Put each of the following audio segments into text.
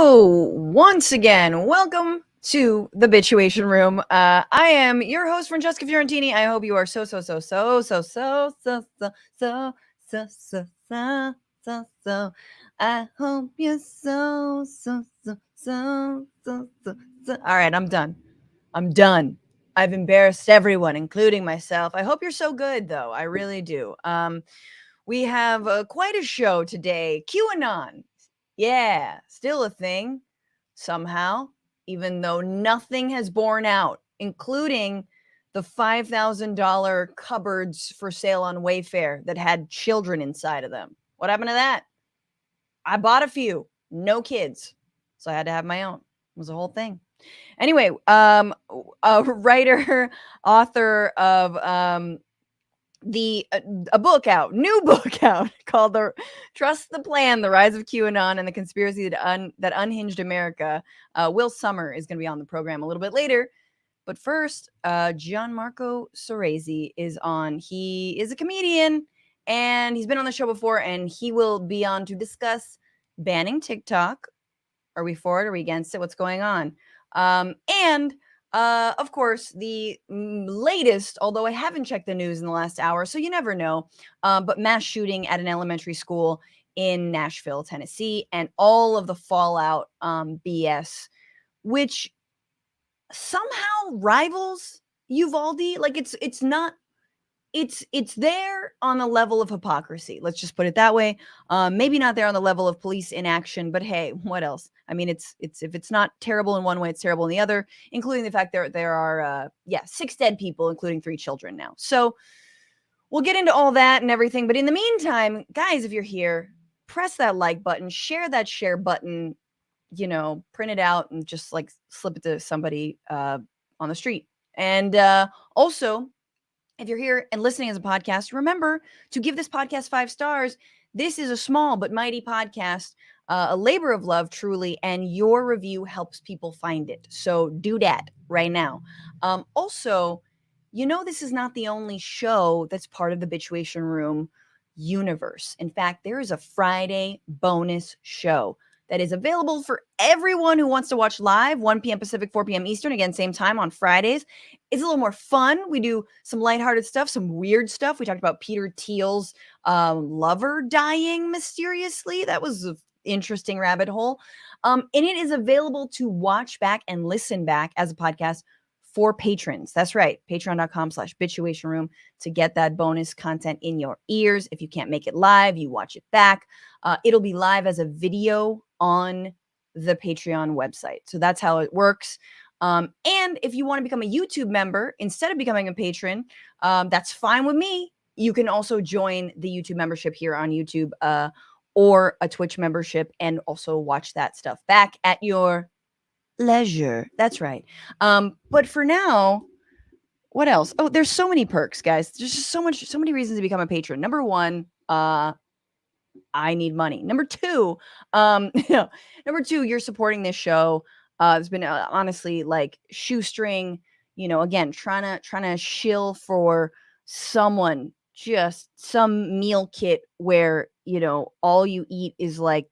Hello, once again. Welcome to the Bitchuation Room. I am your host, Francesca Fiorentini. I hope you are so. I hope you're so. All right, I'm done. I've embarrassed everyone, including myself. I hope you're so good, though. I really do. We have quite a show today. QAnon. Yeah, still a thing somehow, even though nothing has borne out, including the $5,000 cupboards for sale on Wayfair that had children inside of them. What happened to that? I bought a few, no kids. So I had to have my own. It was a whole thing. Anyway, a writer, author of a book out, new book out called "The Trust the Plan: The Rise of QAnon and the Conspiracy that Unhinged America." Will Sommer is going to be on the program a little bit later, but first, Gianmarco Soresi is on. He is a comedian, and he's been on the show before, and he will be on to discuss banning TikTok. Are we for it? Are we against it? What's going on? And of course, the latest, although I haven't checked the news in the last hour, so you never know, but mass shooting at an elementary school in Nashville, Tennessee, and all of the fallout BS, which somehow rivals Uvalde. Like it's not. It's there on the level of hypocrisy. Let's just put it that way. Maybe not there on the level of police inaction, but hey, what else? I mean, it's if it's not terrible in one way, it's terrible in the other, including the fact there are 6 dead people, including 3 children now. So we'll get into all that and everything. But in the meantime, guys, if you're here, press that like button, share that share button, print it out and just like slip it to somebody on the street. And also, if you're here and listening as a podcast, remember to give this podcast 5 stars. This is a small but mighty podcast, a labor of love, truly, and your review helps people find it. So do that right now. Also, this is not the only show that's part of the Bitchuation Room universe. In fact, there is a Friday bonus show that is available for everyone who wants to watch live, 1 p.m. Pacific, 4 p.m. Eastern, again, same time on Fridays. It's a little more fun. We do some lighthearted stuff, some weird stuff. We talked about Peter Thiel's lover dying mysteriously. That was an interesting rabbit hole. And it is available to watch back and listen back as a podcast for patrons. That's right. Patreon.com/bitchuationroom to get that bonus content in your ears. If you can't make it live, you watch it back. It'll be live as a video on the Patreon website. So that's how it works. And if you want to become a YouTube member instead of becoming a patron, that's fine with me. You can also join the YouTube membership here on YouTube or a Twitch membership and also watch that stuff back at your leisure. That's right. But for now, what else? Oh, there's so many perks, guys. There's just so many reasons to become a patron. Number 1, I need money. Number 2, you're supporting this show. It's been honestly like shoestring, again, trying to shill for someone, just some meal kit where, all you eat is like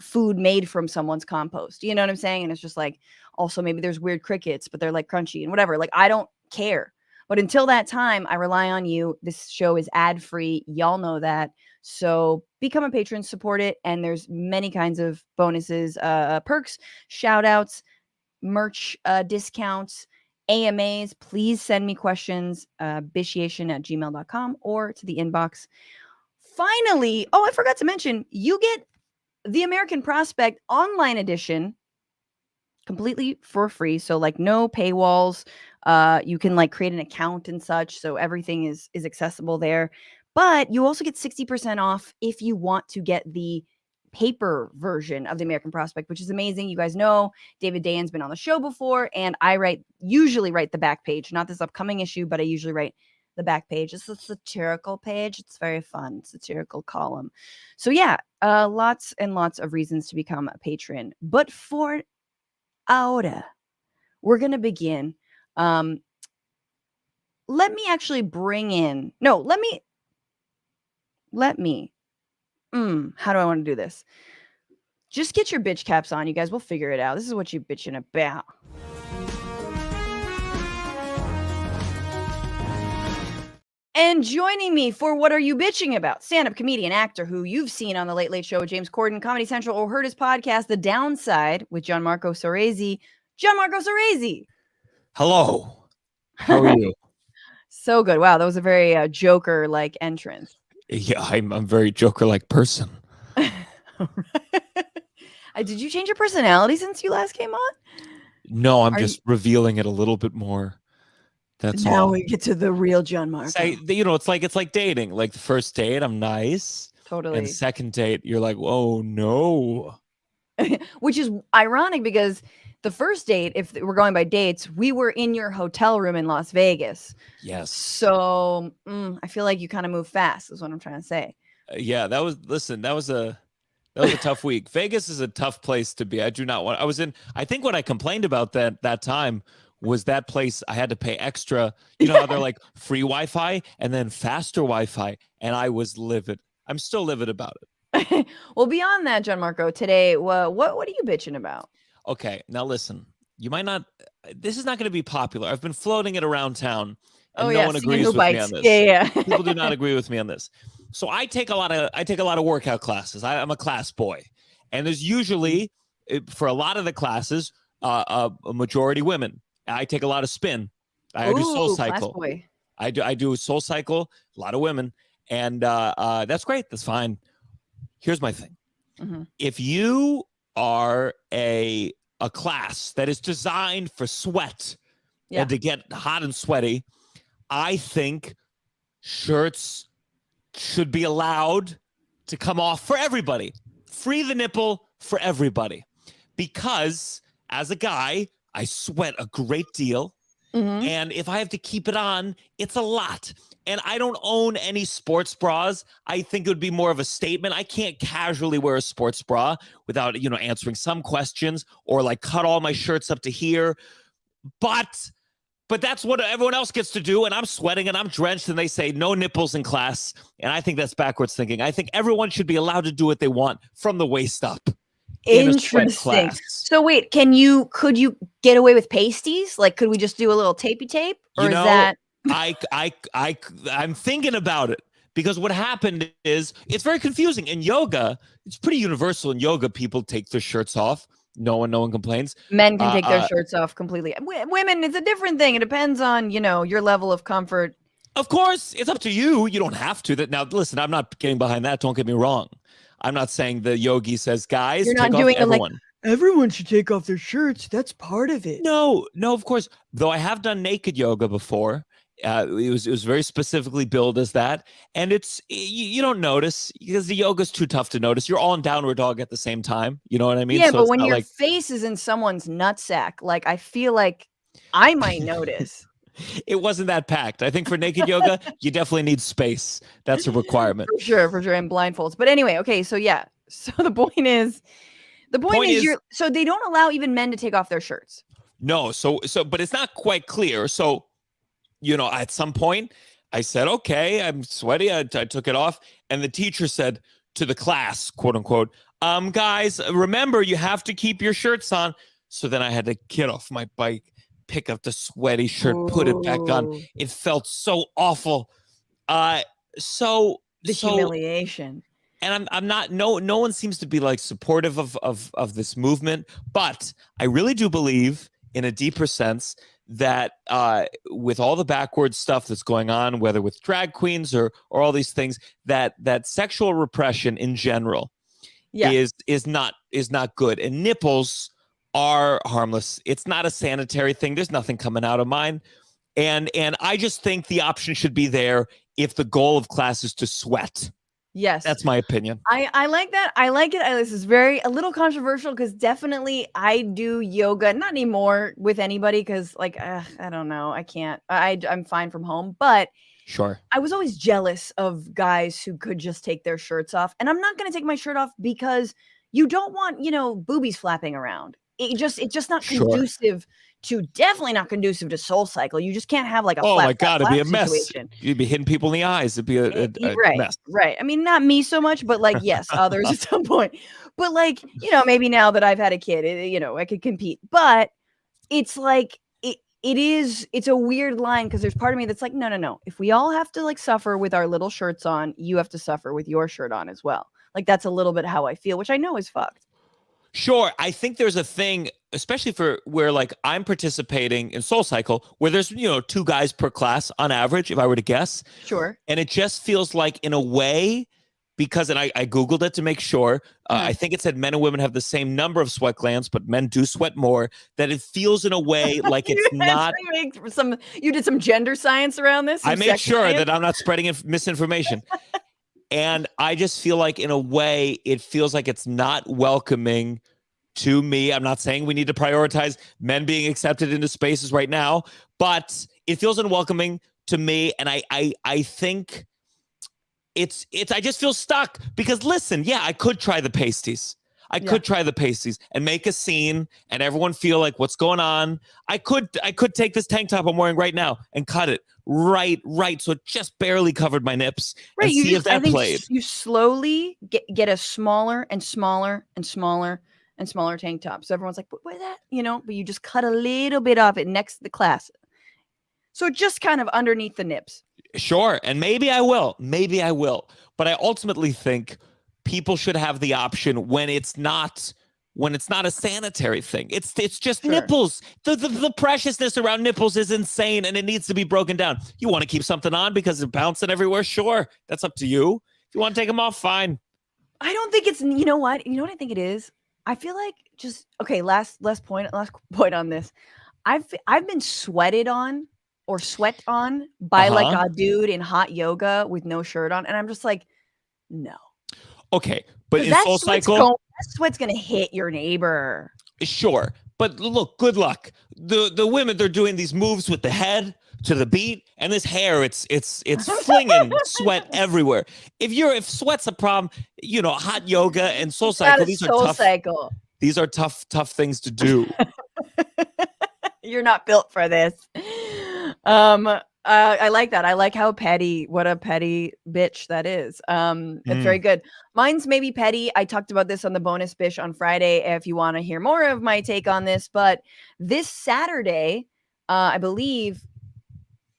food made from someone's compost. You know what I'm saying? And it's just like, also maybe there's weird crickets, but they're like crunchy and whatever. Like, I don't care. But until that time, I rely on you. This show is ad-free. Y'all know that. So become a patron, support it. And there's many kinds of bonuses, perks, shout outs, merch discounts, AMAs. Please send me questions, bitchuation@gmail.com or to the inbox. Finally, I forgot to mention, you get the American Prospect online edition completely for free. So like no paywalls. You can like create an account and such. So everything is accessible there. But you also get 60% off if you want to get the paper version of the American Prospect, which is amazing. You guys know David Dayan's been on the show before, and I usually write the back page, not this upcoming issue, but I usually write the back page. It's a satirical page. It's very fun, satirical column. So yeah, lots and lots of reasons to become a patron. But for ahora, we're going to begin. Let me actually bring in, no, let me, how do I want to do this? Just get your bitch caps on, you guys. We'll figure it out. This is what you bitching about. And joining me for What Are You Bitching About? Stand-up comedian, actor who you've seen on The Late Late Show with James Corden, Comedy Central, or heard his podcast, The Downside, with Gianmarco Soresi. Gianmarco Soresi. Hello. How are you? So good. Wow, that was a very Joker-like entrance. Yeah, I'm a very Joker-like person. Did you change your personality since you last came on? No, I'm just revealing it a little bit more. That's now all. We get to the real Gianmarco. It's like dating. Like the first date, I'm nice. Totally. And second date, you're like, oh no. Which is ironic because the first date, if we're going by dates, we were in your hotel room in Las Vegas. Yes. So I feel like you kind of move fast is what I'm trying to say. Yeah, that was a tough week. Vegas is a tough place to be. I think what I complained about that time was that place I had to pay extra. You know how they're like free Wi-Fi and then faster Wi-Fi, and I was livid. I'm still livid about it. Well, beyond that, Gianmarco, today, what are you bitching about? Okay, now listen. You might not. This is not going to be popular. I've been floating it around town, and no one agrees with me on this. Yeah. People do not agree with me on this. So I take a lot of workout classes. I'm a class boy, and there's usually for a lot of the classes a majority women. I take a lot of spin. I do Soul Cycle. Boy. I do Soul Cycle. A lot of women, and that's great. That's fine. Here's my thing. Mm-hmm. If you are a class that is designed for sweat and to get hot and sweaty, I think shirts should be allowed to come off for everybody. Free the nipple for everybody. Because as a guy, I sweat a great deal. Mm-hmm. And if I have to keep it on, it's a lot. And I don't own any sports bras. I think it would be more of a statement. I can't casually wear a sports bra without, answering some questions or like cut all my shirts up to here. But that's what everyone else gets to do. And I'm sweating and I'm drenched and they say no nipples in class. And I think that's backwards thinking. I think everyone should be allowed to do what they want from the waist up. Interesting. So wait, could you get away with pasties? Like, could we just do a little tapey tape? Or is that I'm thinking about it because what happened is it's very confusing. In yoga, it's pretty universal. In yoga, people take their shirts off. No one complains. Men can take their shirts off completely. Women, it's a different thing. It depends on, your level of comfort. Of course, it's up to you. You don't have to. Now, listen, I'm not getting behind that. Don't get me wrong. I'm not saying the yogi says, guys, you're not take doing off everyone. Like, everyone should take off their shirts. That's part of it. No, of course. Though I have done naked yoga before. It was very specifically billed as that. And you don't notice because the yoga's too tough to notice. You're all in downward dog at the same time. You know what I mean? Yeah, so but when your face is in someone's nutsack, like I feel like I might notice. It wasn't that packed. I think for naked yoga, you definitely need space. That's a requirement. For sure. And blindfolds. But anyway, okay. So yeah. So the point is so they don't allow even men to take off their shirts. No. So, but it's not quite clear. So, at some point I said, okay, I'm sweaty. I took it off. And the teacher said to the class, quote unquote, guys, remember you have to keep your shirts on. So then I had to get off my bike, pick up the sweaty shirt, put it back on. It felt so awful. Humiliation. And I'm not, no one seems to be like supportive of this movement, but I really do believe in a deeper sense that with all the backwards stuff that's going on, whether with drag queens or all these things, that sexual repression in general is not good. And nipples are harmless. It's not a sanitary thing. There's nothing coming out of mine. And I just think the option should be there if the goal of class is to sweat. Yes. That's my opinion. I like that. I like it. This is a little controversial because definitely I do yoga, not anymore with anybody because I don't know. I can't. I'm fine from home, but sure. I was always jealous of guys who could just take their shirts off. And I'm not going to take my shirt off because you don't want, boobies flapping around. It's just not conducive definitely not conducive to Soul Cycle. You just can't have like a flap, it'd be a mess. Situation. You'd be hitting people in the eyes. It'd be a right, mess. Right. I mean, not me so much, but yes, others at some point. But like, maybe now that I've had a kid, I could compete. But it's like it's a weird line because there's part of me that's like, no. If we all have to like suffer with our little shirts on, you have to suffer with your shirt on as well. Like that's a little bit how I feel, which I know is fucked. Sure. I think there's a thing, especially for where like I'm participating in Soul Cycle, where there's, 2 guys per class on average, if I were to guess. Sure. And it just feels like in a way, because, and I Googled it to make sure, I think it said men and women have the same number of sweat glands, but men do sweat more, that it feels in a way like it's not. You did some gender science around this? I made sure that I'm not spreading misinformation. And I just feel like in a way, it feels like it's not welcoming to me. I'm not saying we need to prioritize men being accepted into spaces right now, but it feels unwelcoming to me. And I think it's I just feel stuck because listen, yeah, I could try the pasties. I could try the pasties and make a scene and everyone feel like what's going on. I could take this tank top I'm wearing right now and cut it right so it just barely covered my nips and see if that played. You slowly get a smaller and smaller and smaller and smaller tank top. So everyone's like, what is that? But you just cut a little bit of it next to the class. So just kind of underneath the nips. Sure. And maybe I will. But I ultimately think people should have the option when it's not a sanitary thing. It's just nipples. The preciousness around nipples is insane and it needs to be broken down. You want to keep something on because they're bouncing everywhere? Sure. That's up to you. If you want to take them off, fine. I don't think it's, you know what I think it is? I feel like last point on this. I've been sweated on or sweat on by like a dude in hot yoga with no shirt on. And I'm just like, no. Okay, but in Soul Cycle, that sweat's gonna hit your neighbor. Sure, but look, good luck. The women, they're doing these moves with the head to the beat, and this hair, it's flinging sweat everywhere. If sweat's a problem, hot yoga and Soul Cycle, these are tough. These are tough things to do. You're not built for this. I like that. I like what a petty bitch that is. It's very good. Mine's maybe petty. I talked about this on the bonus bish on Friday if you want to hear more of my take on this. But this Saturday, I believe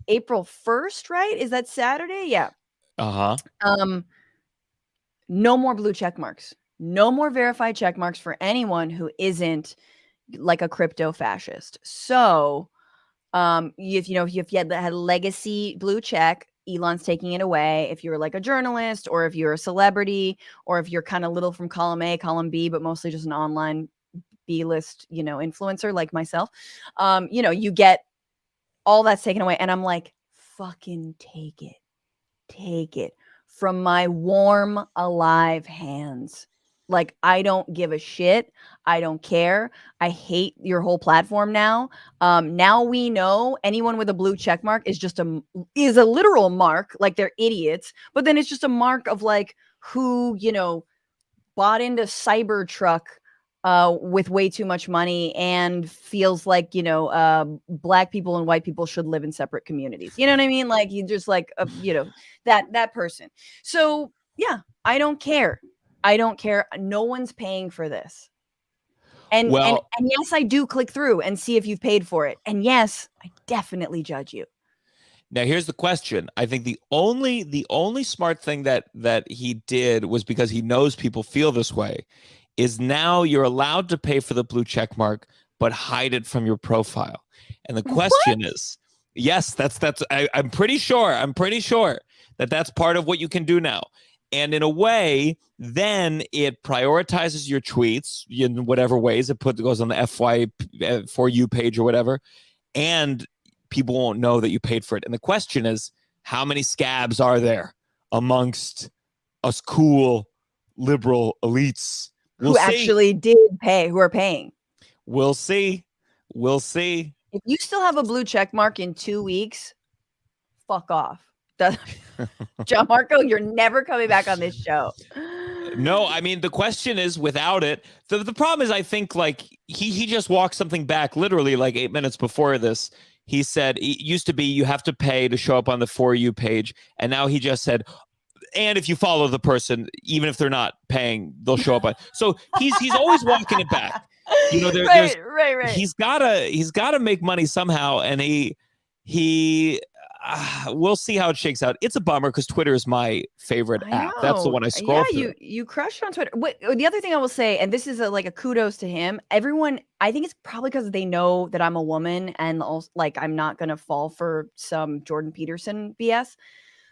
April 1st, right? Is that Saturday? Yeah. No more blue check marks. No more verified check marks for anyone who isn't like a crypto fascist. So if you had a legacy blue check, Elon's taking it away. If you're like a journalist or if you're a celebrity or if you're kind of little from column A, column B, but mostly just an online B-list, influencer like myself, you get all that's taken away. And I'm like, fucking take it from my warm, alive hands. Like, I don't give a shit. I don't care. I hate your whole platform now. Now we know anyone with a blue check mark is a literal mark, like they're idiots. But then it's just a mark of like who, bought into Cybertruck with way too much money and feels like, black people and white people should live in separate communities. You know what I mean? Like you just like, that person. So yeah, I don't care. No one's paying for this. And yes, I do click through and see if you've paid for it. And yes, I definitely judge you. Now, here's the question. I think the only smart thing that he did was because he knows people feel this way, is now you're allowed to pay for the blue check mark, but hide it from your profile. And the question is, yes, I'm pretty sure that that's part of what you can do now. And in a way, then it prioritizes your tweets in whatever ways it goes on the FY for you page or whatever. And people won't know that you paid for it. And the question is, how many scabs are there amongst us cool liberal elites who actually did pay, who are paying? We'll see. If you still have a blue check mark in 2 weeks, fuck off. Gianmarco, you're never coming back on this show. No, I mean, the question is, without it, the problem is, I think, like, he just walked something back literally like 8 minutes before this. He said it used to be you have to pay to show up on the For You page. And now he just said, And if you follow the person, even if they're not paying, they'll show up. So he's always walking it back. You know, right. He's gotta make money somehow, and we'll see how it shakes out. It's a bummer because Twitter is my favorite app. That's the one I scroll through. You crushed on Twitter. The other thing I will say, and this is like a kudos to him. Everyone, I think it's probably because they know that I'm a woman and also, like, I'm not gonna fall for some Jordan Peterson BS.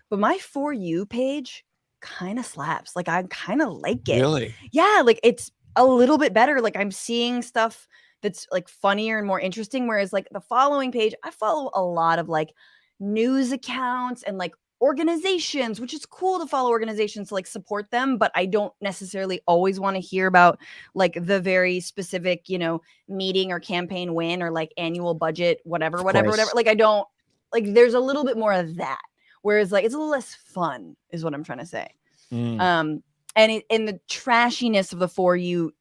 But my For You page kind of slaps. Like, I kind of like it. Really? Yeah, like it's a little bit better. Like, I'm seeing stuff that's like funnier and more interesting. Whereas like the following page, I follow a lot of like news accounts and like organizations, which is cool to follow organizations to like support them, but I don't necessarily always want to hear about like the very specific, you know, meeting or campaign win or like annual budget, whatever. Like, I don't like, there's a little bit more of that. Whereas like it's a little less fun is what I'm trying to say. And the trashiness of the For You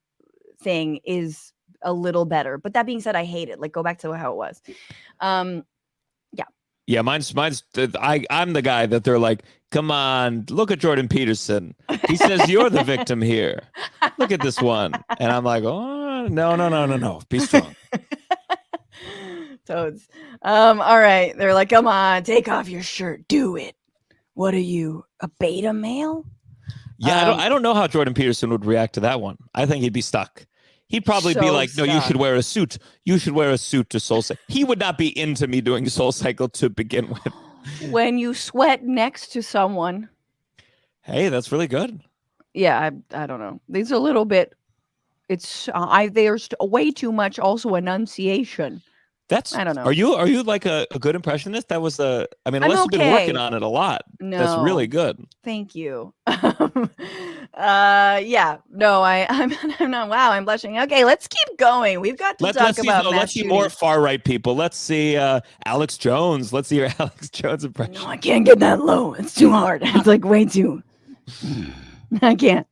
thing is a little better. But that being said, I hate it. Like, go back to how it was. Yeah, mine's I'm the guy that they're like, come on, look at Jordan Peterson. He says you're the victim here. Look at this one. And I'm like, oh, no. Be strong. Toads. All right. They're like, come on, take off your shirt. Do it. What are you, a beta male? Yeah, I don't know how Jordan Peterson would react to that one. I think he'd be stuck. He'd probably be like, no, you should wear a suit. You should wear a suit to Soul Cycle. He would not be into me doing Soul Cycle to begin with. When you sweat next to someone. Hey, that's really good. Yeah, I don't know. There's a little bit. It's there's way too much also enunciation. I don't know. Are you like a good impressionist? That was I mean, unless you've been working on it a lot. No, that's really good. Thank you. Yeah. No, I'm not. Wow, I'm blushing. Okay, let's keep going. We've got to talk about. Let's see more far right people. Let's see Alex Jones. Let's see your Alex Jones impression. No, I can't get that low. It's too hard. It's like way too. I can't.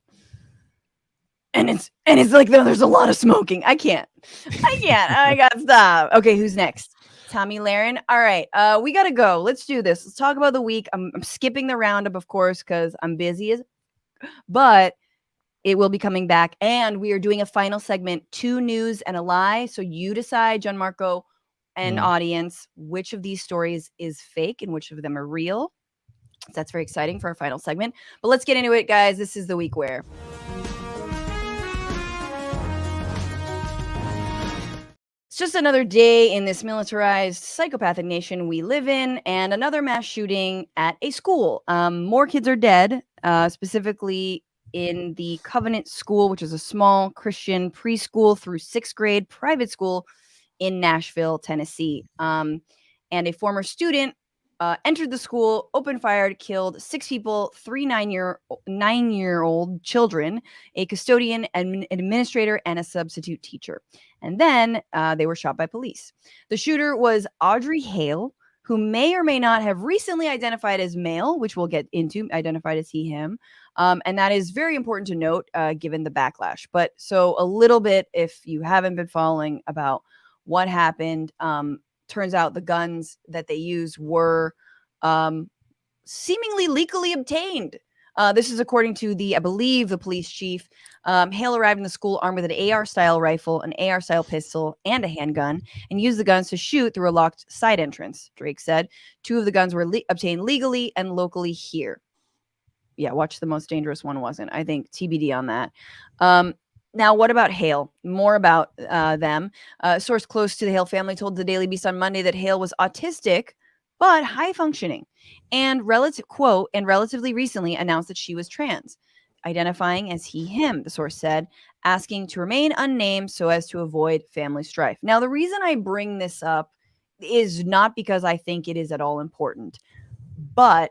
And it's like there's a lot of smoking. I can't. I got to stop. Okay, who's next? Tommy Lahren. All right, we gotta go. Let's do this. Let's talk about the week. I'm skipping the roundup, of course, because I'm busy. But it will be coming back, and we are doing a final segment: 2 news and a lie. So you decide, Gianmarco and audience, which of these stories is fake and which of them are real. So that's very exciting for our final segment. But let's get into it, guys. This is the week where. It's just another day in this militarized, psychopathic nation we live in, and another mass shooting at a school. More kids are dead, specifically in the Covenant School, which is a small Christian preschool through 6th grade private school in Nashville, Tennessee. And a former student entered the school, opened fire, killed 6 people, 3 9-year-old children, a custodian, an administrator, and a substitute teacher. And then they were shot by police. The shooter was Audrey Hale, who may or may not have recently identified as male, which we'll get into, identified as he, him. And that is very important to note, given the backlash. But so a little bit, if you haven't been following about what happened, turns out the guns that they used were seemingly legally obtained. This is according to I believe the police chief. Hale arrived in the school armed with an AR-style rifle, an AR-style pistol, and a handgun, and used the guns to shoot through a locked side entrance, Drake said. 2 of the guns were obtained legally and locally here. Yeah, watch The Most Dangerous One wasn't. I think TBD on that. Now, what about Hale? More about them. A source close to the Hale family told the Daily Beast on Monday that Hale was autistic, but high functioning, and relatively recently announced that she was trans, identifying as he, him, the source said, asking to remain unnamed so as to avoid family strife. Now, the reason I bring this up is not because I think it is at all important, but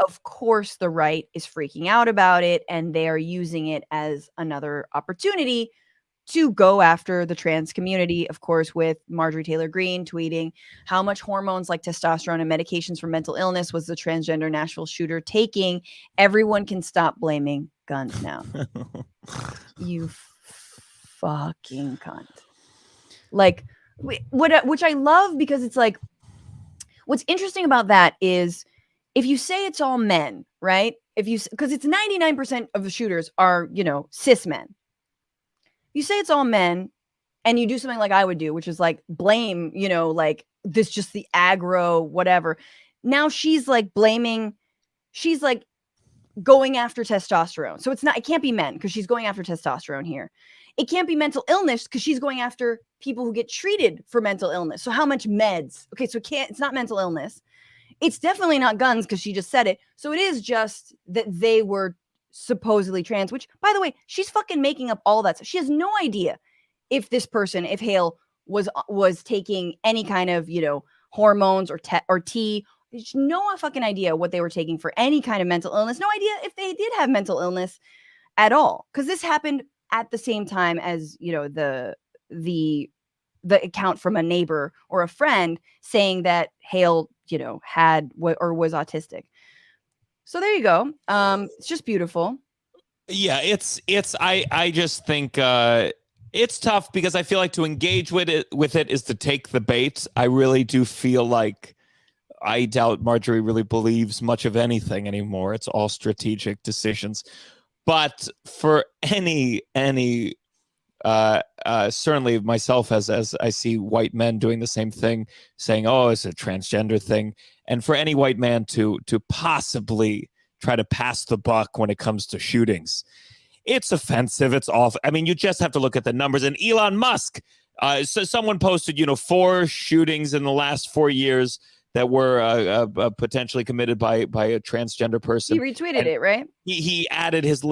of course, the right is freaking out about it, and they are using it as another opportunity to go after the trans community, of course, with Marjorie Taylor Greene tweeting how much hormones like testosterone and medications for mental illness was the transgender Nashville shooter taking. Everyone can stop blaming guns now. You fucking cunt. Like, which I love, because it's like, what's interesting about that is, if you say it's all men, right? because it's 99% of the shooters are, cis men. You say it's all men and you do something like I would do, which is like blame, like this, just the aggro, whatever. Now she's like blaming, she's like going after testosterone. So it can't be men because she's going after testosterone here. It can't be mental illness because she's going after people who get treated for mental illness. So how much meds? Okay, so it's not mental illness. It's definitely not guns because she just said it. So it is just that they were supposedly trans, which, by the way, she's fucking making up all that stuff. She has no idea if Hale was taking any kind of, hormones or tea. There's no fucking idea what they were taking for any kind of mental illness. No idea if they did have mental illness at all. Because this happened at the same time as, the account from a neighbor or a friend saying that Hale, had or was autistic. So there you go. It's just beautiful. Yeah, I just think it's tough because I feel like to engage with it is to take the bait. I really do feel like I doubt Marjorie really believes much of anything anymore. It's all strategic decisions. But for any certainly myself as I see white men doing the same thing, saying, oh, it's a transgender thing. And for any white man to possibly try to pass the buck when it comes to shootings, it's offensive. It's awful. I mean, you just have to look at the numbers. And Elon Musk, so someone posted, 4 shootings in the last 4 years that were potentially committed by a transgender person. He retweeted it, right? He added his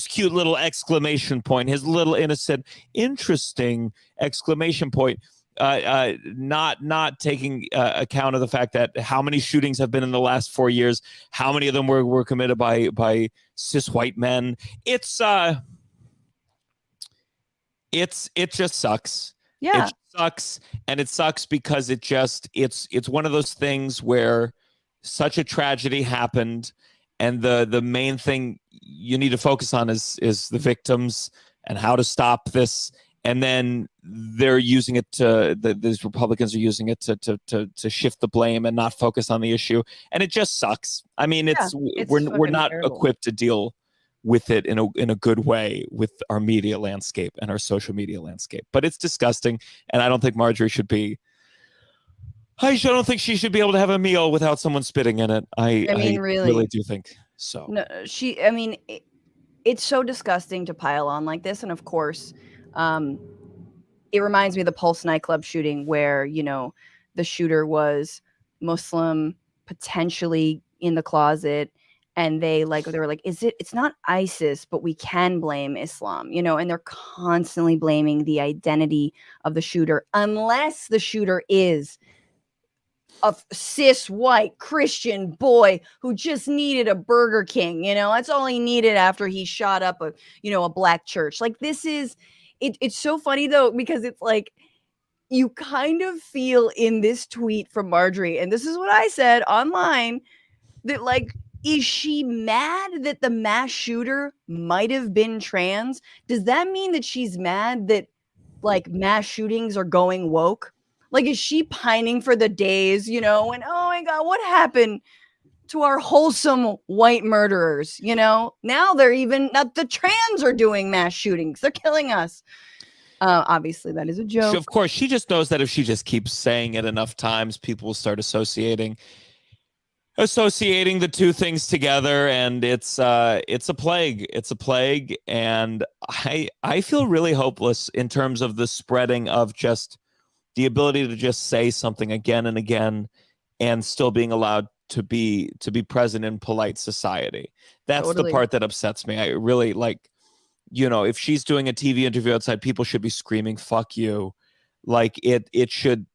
cute little exclamation point, his little innocent, interesting exclamation point, not taking account of the fact that how many shootings have been in the last 4 years, how many of them were committed by cis white men. It just sucks. Yeah. It sucks, and it sucks because it's one of those things where such a tragedy happened, and the main thing you need to focus on is the victims and how to stop this. And then they're using it these Republicans are using it to shift the blame and not focus on the issue, and it just sucks. I mean, we're not terrible. equipped to deal with it in a good way with our media landscape and our social media landscape. But it's disgusting, and I don't think Marjorie should be. I don't think she should be able to have a meal without someone spitting in it. I really do think so. No, it's so disgusting to pile on like this, and of course, it reminds me of the Pulse nightclub shooting where the shooter was Muslim, potentially in the closet. And they were like, it's not ISIS, but we can blame Islam, and they're constantly blaming the identity of the shooter, unless the shooter is a cis white Christian boy who just needed a Burger King. That's all he needed after he shot up a black church. Like, this is, it's so funny though, because it's like, you kind of feel in this tweet from Marjorie, and this is what I said online, that like, is she mad that the mass shooter might have been trans? Does that mean that she's mad that like mass shootings are going woke? Like, is she pining for the days, when, oh my God, what happened to our wholesome white murderers? Now they're even, the trans are doing mass shootings. They're killing us. Obviously, that is a joke. Of course, she just knows that if she just keeps saying it enough times, people will start associating the two things together, and it's a plague. It's a plague, and I feel really hopeless in terms of the spreading of just the ability to just say something again and again and still being allowed to be present in polite society. That's totally the part that upsets me. I really like, if she's doing a TV interview outside, people should be screaming "fuck you." Like it should.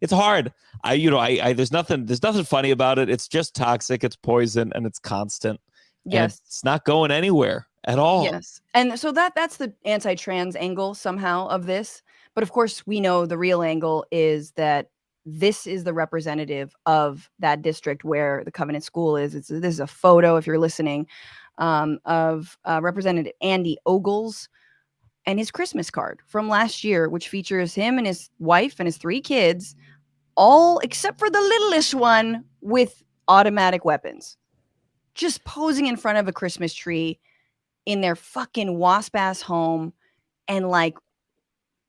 It's hard. There's nothing funny about it. It's just toxic. It's poison, and it's constant. Yes, it's not going anywhere at all. Yes, and so that's the anti-trans angle somehow of this. But of course, we know the real angle is that this is the representative of that district where the Covenant School is. This is a photo, if you're listening, of Representative Andy Ogles and his Christmas card from last year, which features him and his wife and his 3 kids, all except for the littlest one with automatic weapons. just posing in front of a Christmas tree in their fucking wasp ass home. And like,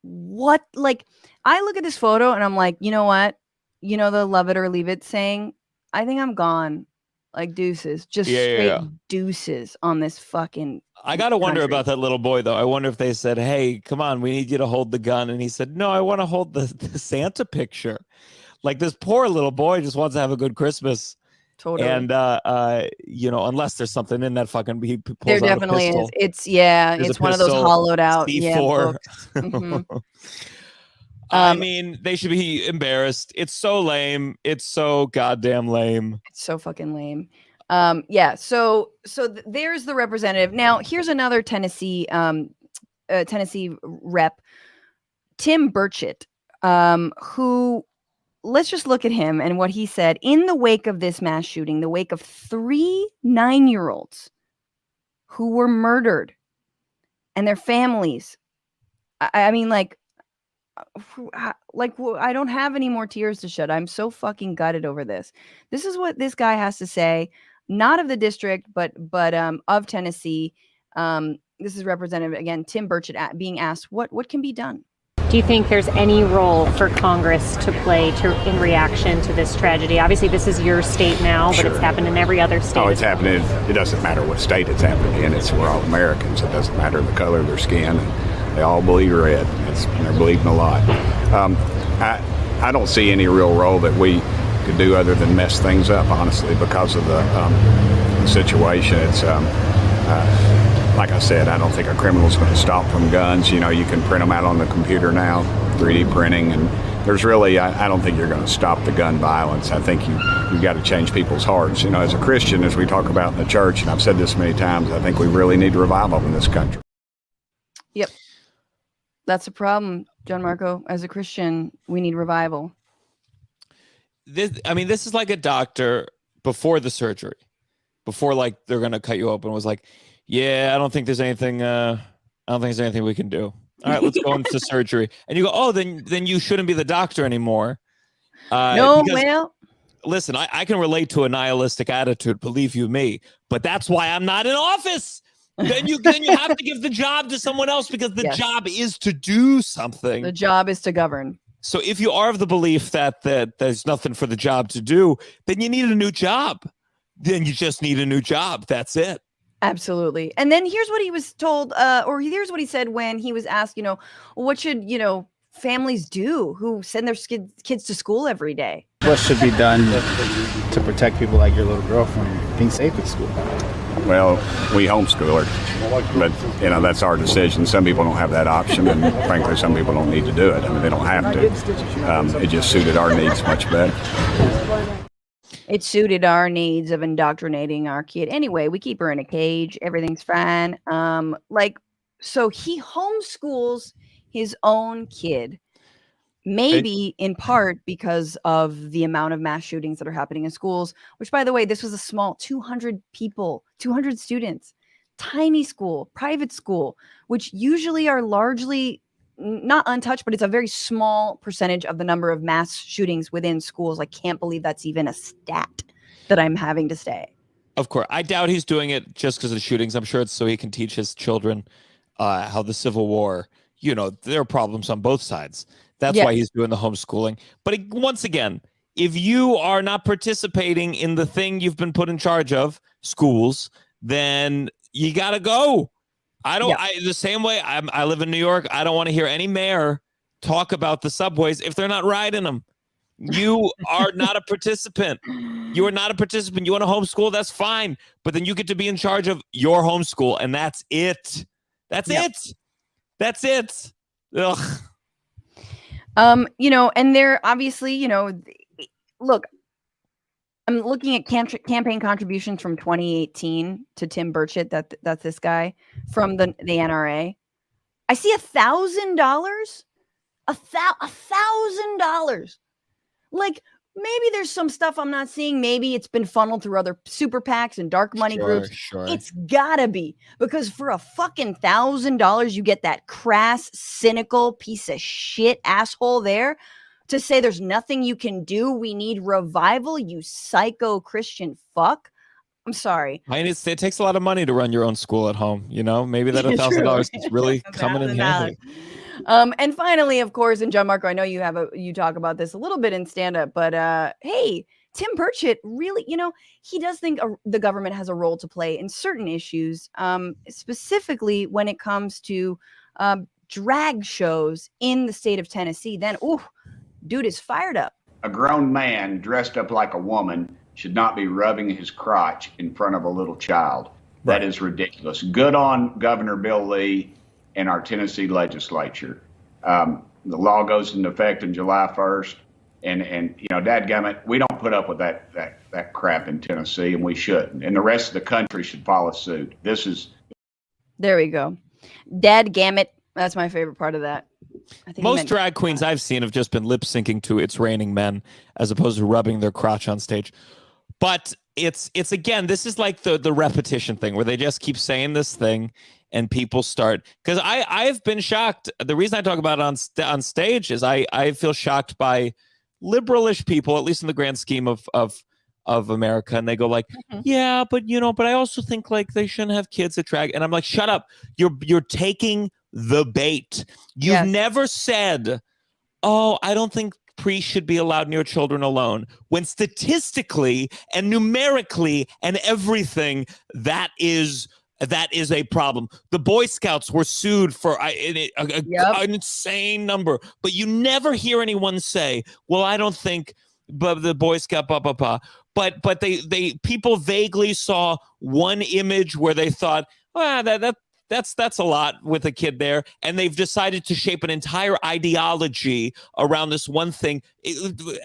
what? Like, I look at this photo and I'm like, you know what? You know, the love it or leave it saying, I think I'm gone. Like deuces, just straight deuces on this fucking. I got to wonder country. about that little boy, though. I wonder if they said, hey, come on, we need you to hold the gun. And he said, no, I want to hold the Santa picture. Like this poor little boy just wants to have a good Christmas. Totally. And, you know, unless there's something in that fucking, he pulls there out definitely a pistol. is. It's one of those hollowed out C4. books. Mm-hmm. I mean, they should be embarrassed. It's so lame. It's so goddamn lame. It's so fucking lame. Yeah. So there's the representative. Now here's another Tennessee rep, Tim Burchett, who, let's just look at him and what he said in the wake of this mass shooting, the wake of 3 9-year-olds who were murdered and their families. I mean, like, I don't have any more tears to shed. I'm so fucking gutted over this. This is what this guy has to say, not of the district, but of Tennessee. This is Representative, again, Tim Burchett being asked what can be done. Do you think there's any role for Congress to play in reaction to this tragedy? Obviously, this is your state now, but It's happened in every other state. Oh, it's happening. It doesn't matter what state it's happening in. We're all Americans. It doesn't matter the color of their skin. They all bleed red. They're bleeding a lot. I don't see any real role that we could do other than mess things up, honestly, because of the situation. It's like I said, I don't think a criminal's going to stop from guns. You know, you can print them out on the computer now, 3D printing, and there's really, I don't think you're going to stop the gun violence. I think you've got to change people's hearts. You know, as a Christian, as we talk about in the church, and I've said this many times, I think we really need revival in this country. Yep. That's a problem, Gianmarco. As a Christian, we need revival. This is like a doctor before the surgery, before like they're going to cut you open, was like, yeah, I don't think there's anything we can do. All right, let's go into surgery. And you go, oh, then you shouldn't be the doctor anymore. Listen, I can relate to a nihilistic attitude, believe you me, but that's why I'm not in office. Then you have to give the job to someone else, because the job is to do something. The job is to govern. So if you are of the belief that there's nothing for the job to do, then you need a new job. Then you just need a new job. That's it. Absolutely. And then here's what he was told, or here's what he said when he was asked, what should, families do who send their kids to school every day? What should be done to protect people like your little girl from being safe at school? Well, we homeschool her, but that's our decision. Some people don't have that option, and frankly, some people don't need to do it. I mean, they don't have to. It just suited our needs much better. It suited our needs of indoctrinating our kid. Anyway, we keep her in a cage. Everything's fine. So he homeschools his own kid, maybe in part because of the amount of mass shootings that are happening in schools, which, by the way, this was a small 200 people, 200 students, tiny school, private school, which usually are largely not untouched, but it's a very small percentage of the number of mass shootings within schools. I can't believe that's even a stat that I'm having to say. Of course. I doubt he's doing it just because of the shootings. I'm sure it's so he can teach his children how the Civil War, there are problems on both sides. That's why he's doing the homeschooling. But once again, if you are not participating in the thing you've been put in charge of, schools, then you got to go. The same way I live in New York. I don't want to hear any mayor talk about the subways if they're not riding them. You are not a participant. You are not a participant. You want to homeschool? That's fine. But then you get to be in charge of your homeschool, and that's it. That's it. That's it. Ugh. And they're obviously, look, I'm looking at campaign contributions from 2018 to Tim Burchett. That's this guy from the NRA. I see $1,000, $1,000. Like, maybe there's some stuff I'm not seeing. Maybe it's been funneled through other super PACs and dark money groups. Sure. It's gotta be, because for a fucking $1,000, you get that crass, cynical piece of shit asshole there to say there's nothing you can do. We need revival, you psycho Christian fuck. I'm sorry. I mean, it takes a lot of money to run your own school at home. You know, maybe that Yeah, $1,000 true. is really coming in handy. And finally, of course, and Gianmarco, I know you talk about this a little bit in stand-up, but hey, Tim Burchett really, he does think the government has a role to play in certain issues, specifically when it comes to drag shows in the state of Tennessee. Then, dude is fired up. A grown man dressed up like a woman should not be rubbing his crotch in front of a little child. That is ridiculous. Good on Governor Bill Lee and our Tennessee legislature. The law goes into effect on July 1st. And dadgummit, we don't put up with that crap in Tennessee, and we shouldn't. And the rest of the country should follow suit. There we go. Dadgummit. That's my favorite part of that. I think most drag queens I've seen have just been lip syncing to "It's Raining Men" as opposed to rubbing their crotch on stage. But it's again, this is like the repetition thing where they just keep saying this thing and people start, because I've been shocked. The reason I talk about it on stage is I feel shocked by liberalish people, at least in the grand scheme of America, and they go like, yeah, but I also think like they shouldn't have kids at drag, and I'm like, shut up, you're taking the bait. You've never said, oh, I don't think priests should be allowed near children alone, when statistically and numerically and everything that is a problem. The Boy Scouts were sued for an insane number, but you never hear anyone say, well, I don't think the Boy Scout, blah, blah, blah. But people vaguely saw one image where they thought, that's a lot with a kid there. And they've decided to shape an entire ideology around this one thing,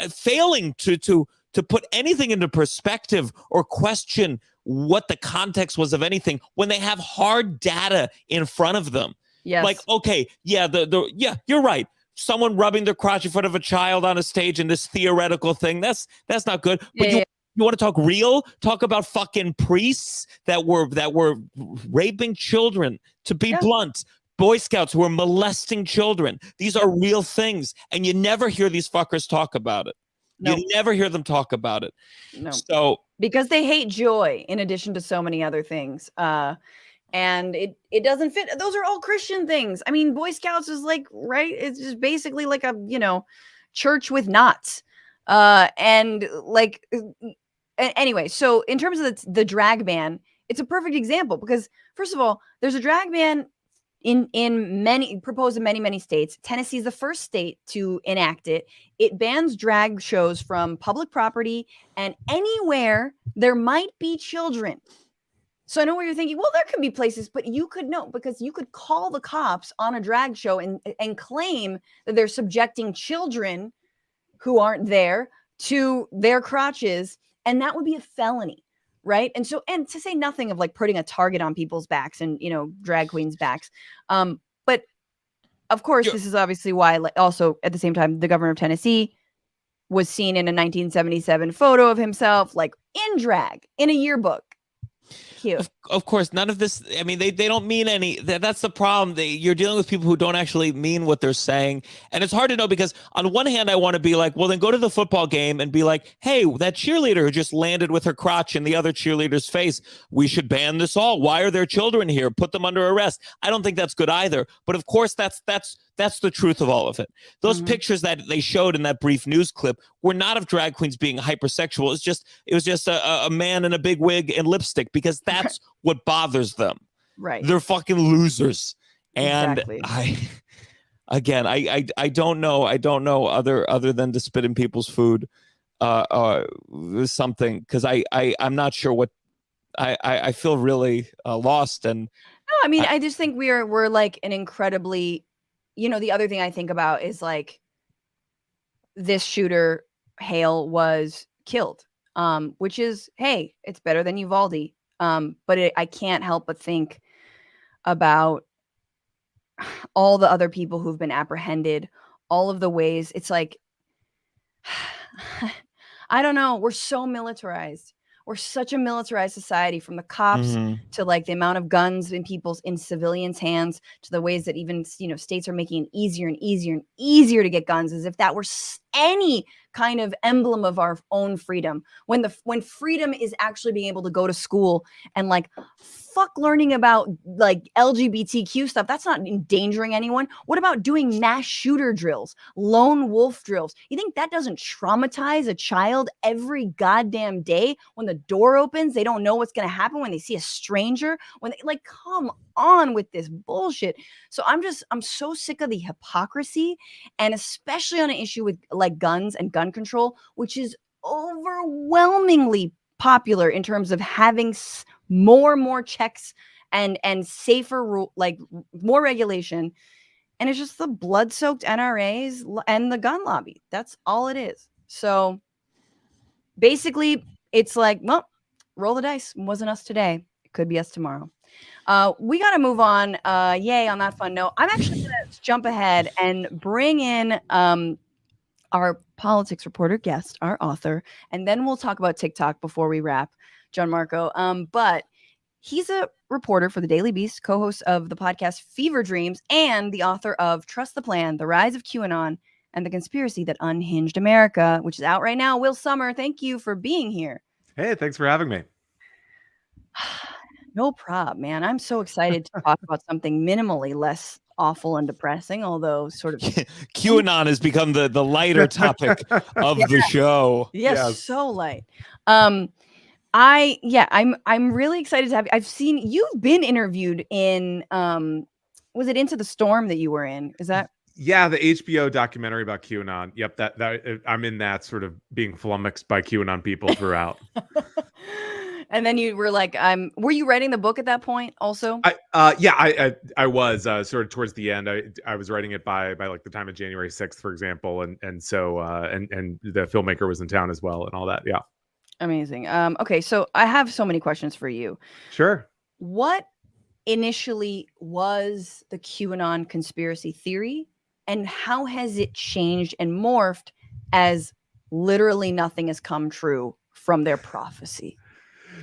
failing to put anything into perspective or question what the context was of anything when they have hard data in front of them. Yes. Like, okay, you're right. Someone rubbing their crotch in front of a child on a stage in this theoretical thing, that's not good. But you want to talk real? Talk about fucking priests that were raping children, to be blunt. Boy Scouts who were molesting children. These are real things. And you never hear these fuckers talk about it. Nope. You never hear them talk about it. No. So because they hate joy in addition to so many other things. And it doesn't fit. Those are all Christian things. I mean, Boy Scouts is like, right? It's just basically like a, church with knots. And like, anyway, so in terms of the drag ban, it's a perfect example because, first of all, there's a drag ban proposed in many states. Tennessee is the first state to enact it. It bans drag shows from public property and anywhere there might be children. So I know what you're thinking. Well, there could be places, but you could know, because you could call the cops on a drag show and claim that they're subjecting children who aren't there to their crotches, and that would be a felony. Right. And to say nothing of like putting a target on people's backs and, drag queens' backs. But of course, this is obviously why, like, also at the same time, the governor of Tennessee was seen in a 1977 photo of himself, like in drag in a yearbook. Cute. Of course, none of this. I mean, they don't mean any. That's the problem. You're dealing with people who don't actually mean what they're saying, and it's hard to know because on one hand, I want to be like, well, then go to the football game and be like, hey, that cheerleader who just landed with her crotch in the other cheerleader's face, we should ban this all. Why are there children here? Put them under arrest. I don't think that's good either. But of course, that's the truth of all of it. Those pictures that they showed in that brief news clip were not of drag queens being hypersexual. It was just a man in a big wig and lipstick, because that's what bothers them. Right. They're fucking losers. And exactly. I don't know. I don't know other than to spit in people's food something, because I'm not sure what I feel really lost. And no, I mean, I just think we're like an incredibly, the other thing I think about is like this shooter, Hale, was killed, which is, hey, it's better than Uvalde. But I can't help but think about all the other people who've been apprehended, all of the ways. It's like, I don't know. We're so militarized. We're such a militarized society, from the cops to like the amount of guns in civilians' hands, to the ways that even, states are making it easier and easier and easier to get guns, as if that were any kind of emblem of our own freedom. When freedom is actually being able to go to school and like fuck learning about like LGBTQ stuff, that's not endangering anyone. What about doing mass shooter drills, lone wolf drills? You think that doesn't traumatize a child every goddamn day? When the door opens, they don't know what's going to happen when they see a stranger, when they like, come on with this bullshit. So I'm so sick of the hypocrisy, and especially on an issue with like guns and gun control, which is overwhelmingly popular in terms of having more and more checks and safer rule, like more regulation. And it's just the blood-soaked NRAs and the gun lobby. That's all it is. So basically it's like, well, roll the dice. It wasn't us today. It could be us tomorrow. We got to move on. Yay, on that fun note. I'm actually going to jump ahead and bring in our politics reporter guest, our author, and then we'll talk about TikTok before we wrap, Gianmarco. But he's a reporter for the Daily Beast, co-host of the podcast Fever Dreams, and the author of Trust the Plan, The Rise of QAnon and the Conspiracy That Unhinged America, which is out right now. Will Sommer, thank you for being here. Hey, thanks for having me. No problem, man. I'm so excited to talk about something minimally less awful and depressing, although sort of QAnon has become the lighter topic of the show. yes, so light. I'm really excited to have you. I've seen you've been interviewed in was it Into the Storm that you were in? Is that Yeah, the HBO documentary about QAnon. Yep, that I'm in that, sort of being flummoxed by QAnon people throughout. And then you were like, were you writing the book at that point also? I was sort of towards the end. I was writing it by like the time of January 6th, for example, and so and the filmmaker was in town as well and all that. Yeah. Amazing. Okay, so I have so many questions for you. Sure. What initially was the QAnon conspiracy theory, and how has it changed and morphed as literally nothing has come true from their prophecy?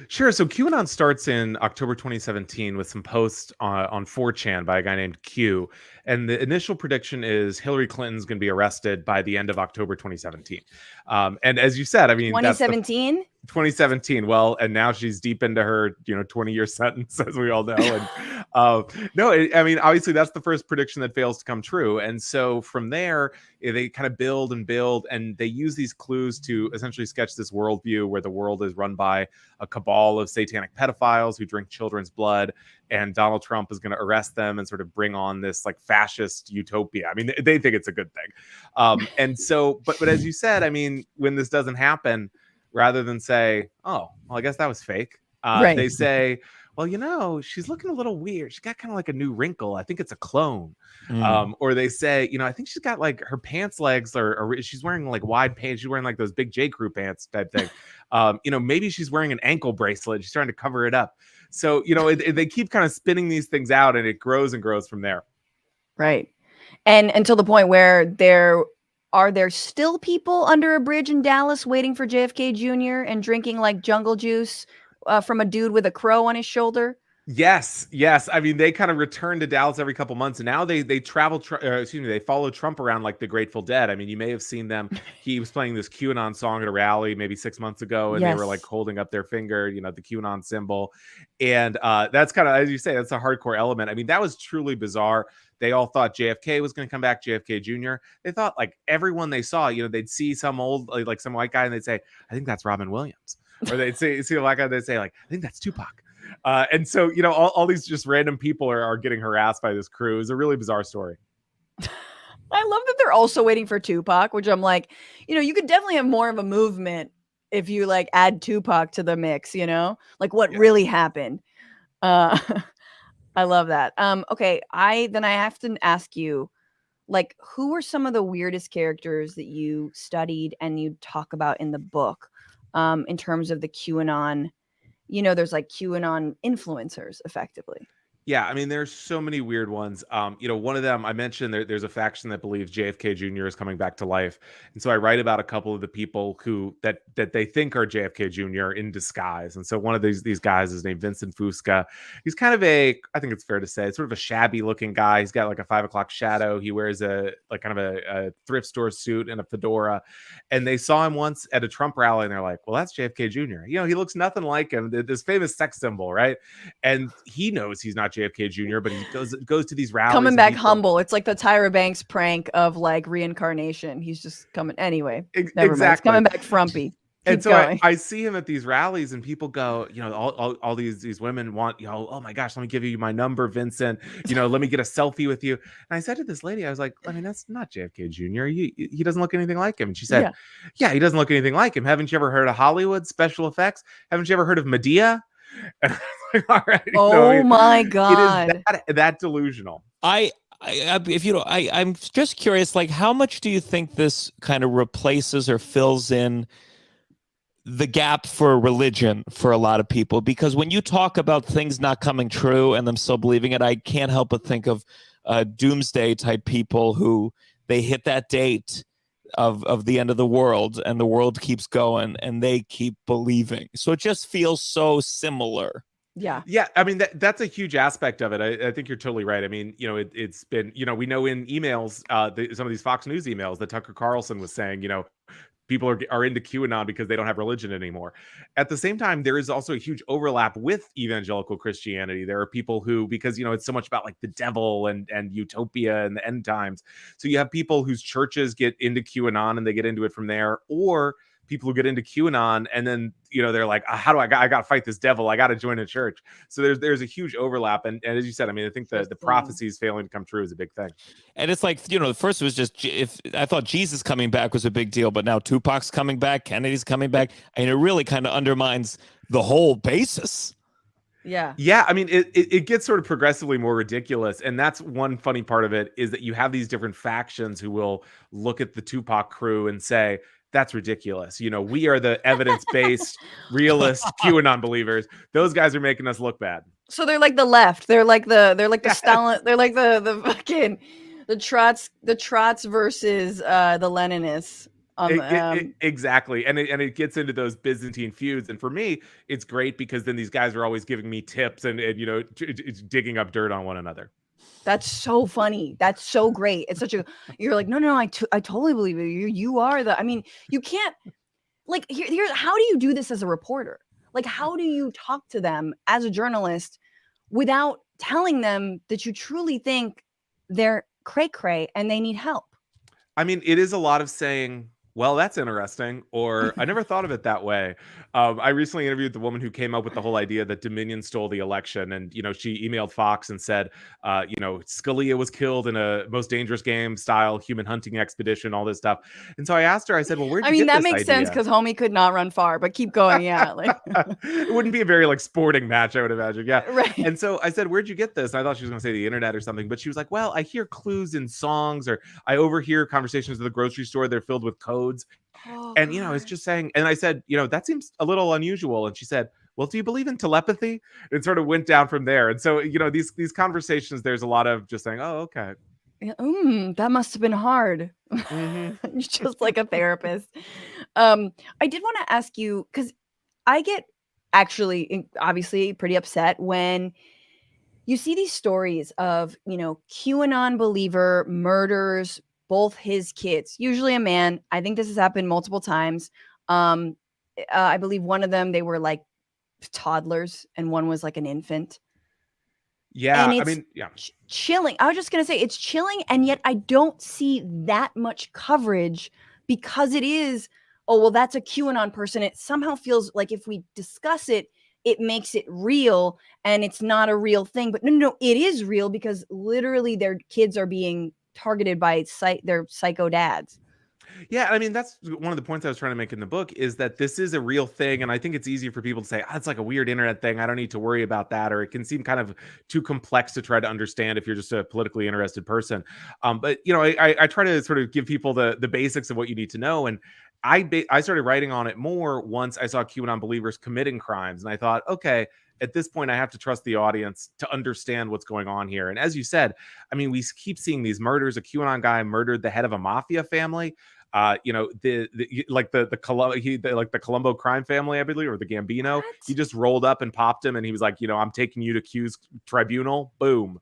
Sure. So QAnon starts in October 2017 with some posts on 4chan by a guy named Q. And the initial prediction is Hillary Clinton's going to be arrested by the end of October 2017. And as you said, I mean, 2017? 2017. Well, and now she's deep into her, 20-year sentence, as we all know. And I mean, obviously that's the first prediction that fails to come true. And so from there, they kind of build and build, and they use these clues to essentially sketch this worldview where the world is run by a cabal of satanic pedophiles who drink children's blood, and Donald Trump is going to arrest them and sort of bring on this like fascist utopia. I mean, they think it's a good thing. And so, but as you said, I mean, when this doesn't happen, rather than say, oh, well, I guess that was fake, Right. they say, well, she's looking a little weird. She's got kind of like a new wrinkle. I think it's a clone. Or they say, I think she's got like her pants legs or she's wearing like wide pants. She's wearing like those big J. Crew pants type thing. Maybe she's wearing an ankle bracelet. She's trying to cover it up. So, they keep kind of spinning these things out, and it grows and grows from there. Right. And until the point where there still people under a bridge in Dallas waiting for JFK Jr. and drinking like jungle juice from a dude with a crow on his shoulder? Yes. I mean, they kind of return to Dallas every couple months, and now they they follow Trump around like the Grateful Dead. I mean, you may have seen them. He was playing this QAnon song at a rally maybe 6 months ago, and they were like holding up their finger, the QAnon symbol. And that's kind of, as you say, that's a hardcore element. I mean, that was truly bizarre. They all thought JFK was going to come back, JFK Jr. They thought like everyone they saw, they'd see some old, like some white guy, and they'd say, I think that's Robin Williams. Or they'd see a white guy, they'd say like, I think that's Tupac. And so, all these just random people are getting harassed by this crew. It's a really bizarre story. I love that they're also waiting for Tupac, which I'm like, you could definitely have more of a movement if you like add Tupac to the mix, like what really happened. I love that. Okay. I have to ask you, like, who were some of the weirdest characters that you studied and you talk about in the book, in terms of the QAnon? There's like QAnon influencers effectively. Yeah, I mean, there's so many weird ones. One of them I mentioned there's a faction that believes JFK Jr. is coming back to life, and so I write about a couple of the people who that they think are JFK Jr. in disguise. And so one of these guys is named Vincent Fusca. He's kind of I think it's fair to say, sort of a shabby looking guy. He's got like a 5 o'clock shadow. He wears a thrift store suit and a fedora. And they saw him once at a Trump rally, and they're like, "Well, that's JFK Jr. He looks nothing like him. This famous sex symbol, right?" And he knows he's not JFK Jr., but he goes to these rallies. Coming back humble. It's like the Tyra Banks prank of like reincarnation. He's just coming anyway. Never mind. He's coming back frumpy. And so I see him at these rallies, and people go, all these women want, oh my gosh, let me give you my number, Vincent. Let me get a selfie with you. And I said to this lady, I was like, I mean, that's not JFK Jr. He doesn't look anything like him. And she said, yeah, he doesn't look anything like him. Haven't you ever heard of Hollywood special effects? Haven't you ever heard of Medea? And I was like, all right. Oh my God. It is that delusional. I'm just curious, like, how much do you think this kind of replaces or fills in the gap for religion for a lot of people? Because when you talk about things not coming true and them still believing it, I can't help but think of doomsday type people who they hit that date of the end of the world, and the world keeps going and they keep believing. So it just feels so similar. Yeah. I mean, that's a huge aspect of it. I think you're totally right. I mean, it's been, we know in emails, some of these Fox News emails that Tucker Carlson was saying, people are into QAnon because they don't have religion anymore. At the same time, there is also a huge overlap with evangelical Christianity. There are people who, because, it's so much about like the devil and utopia and the end times. So you have people whose churches get into QAnon and they get into it from there, or people who get into QAnon and then, they're like, how do I got to fight this devil? I got to join a church. So there's a huge overlap. And as you said, I mean, I think the prophecies failing to come true is a big thing. And it's like, the first was just, if I thought Jesus coming back was a big deal, but now Tupac's coming back, Kennedy's coming back. I mean, it really kind of undermines the whole basis. Yeah. I mean, it gets sort of progressively more ridiculous. And that's one funny part of it, is that you have these different factions who will look at the Tupac crew and say, that's ridiculous. We are the evidence-based, realist QAnon believers. Those guys are making us look bad. So they're like the left. They're like the Stalin. They're like the fucking the Trots versus the Leninists. Exactly. And it gets into those Byzantine feuds. And for me, it's great because then these guys are always giving me tips and digging up dirt on one another. That's so funny. That's so great. It's such you're like, no, I totally believe you. You are I mean, you can't, like, here's how do you do this as a reporter? Like, how do you talk to them as a journalist without telling them that you truly think they're cray-cray and they need help? I mean, it is a lot of saying, well, that's interesting, or I never thought of it that way. I recently interviewed the woman who came up with the whole idea that Dominion stole the election. And, she emailed Fox and said, Scalia was killed in a most dangerous game style human hunting expedition, all this stuff. And so I asked her, I said, well, where'd you get that this makes idea? sense because homie could not run far, but keep going. Yeah. Like it wouldn't be a very sporting match, I would imagine. Yeah. Right. And so I said, where'd you get this? And I thought she was going to say the internet or something, but she was like, well, I hear clues in songs, or I overhear conversations at the grocery store. They're filled with codes. Oh, and it's just saying, and I said, that seems a little unusual. And she said, well, do you believe in telepathy? It sort of went down from there. And so, these conversations, there's a lot of just saying, oh, okay. That must have been hard. Mm-hmm. Just like a therapist. I did want to ask you, because I get actually obviously pretty upset when you see these stories of, QAnon believer murders both his kids, usually a man. I think this has happened multiple times. I believe one of them, they were like toddlers and one was like an infant. Yeah. And it's I mean, yeah. Chilling. I was just going to say it's chilling. And yet I don't see that much coverage because it is, oh, well, that's a QAnon person. It somehow feels like if we discuss it, it makes it real and it's not a real thing. But no, it is real because literally their kids are being targeted by their psycho dads. Yeah, I mean, that's one of the points I was trying to make in the book, is that this is a real thing. And I think it's easier for people to say, it's like a weird internet thing. I don't need to worry about that. Or it can seem kind of too complex to try to understand if you're just a politically interested person. But, I try to sort of give people the basics of what you need to know. And I started writing on it more once I saw QAnon believers committing crimes. And I thought, okay, at this point, I have to trust the audience to understand what's going on here. And as you said, I mean, we keep seeing these murders. A QAnon guy murdered the head of a mafia family. The Colombo crime family, I believe, or the Gambino. What? He just rolled up and popped him, and he was like, I'm taking you to Q's tribunal. Boom.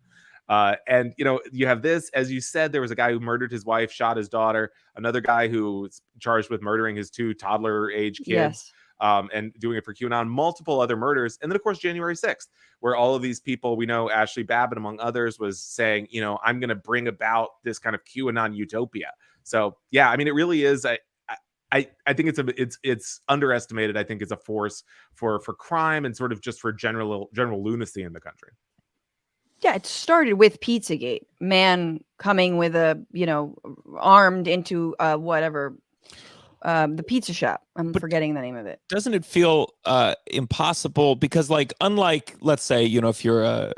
And you have this, as you said, there was a guy who murdered his wife, shot his daughter, another guy who was charged with murdering his 2 toddler age kids. Yes. And doing it for QAnon, multiple other murders. And then, of course, January 6th, where all of these people, we know Ashley Babbitt, among others, was saying, I'm going to bring about this kind of QAnon utopia. So, yeah, I mean, it really is. I think it's underestimated. I think it's a force for crime and sort of just for general lunacy in the country. Yeah, it started with Pizzagate. Man coming with armed into the pizza shop. I'm forgetting the name of it. Doesn't it feel impossible? Because unlike, let's say, if you're a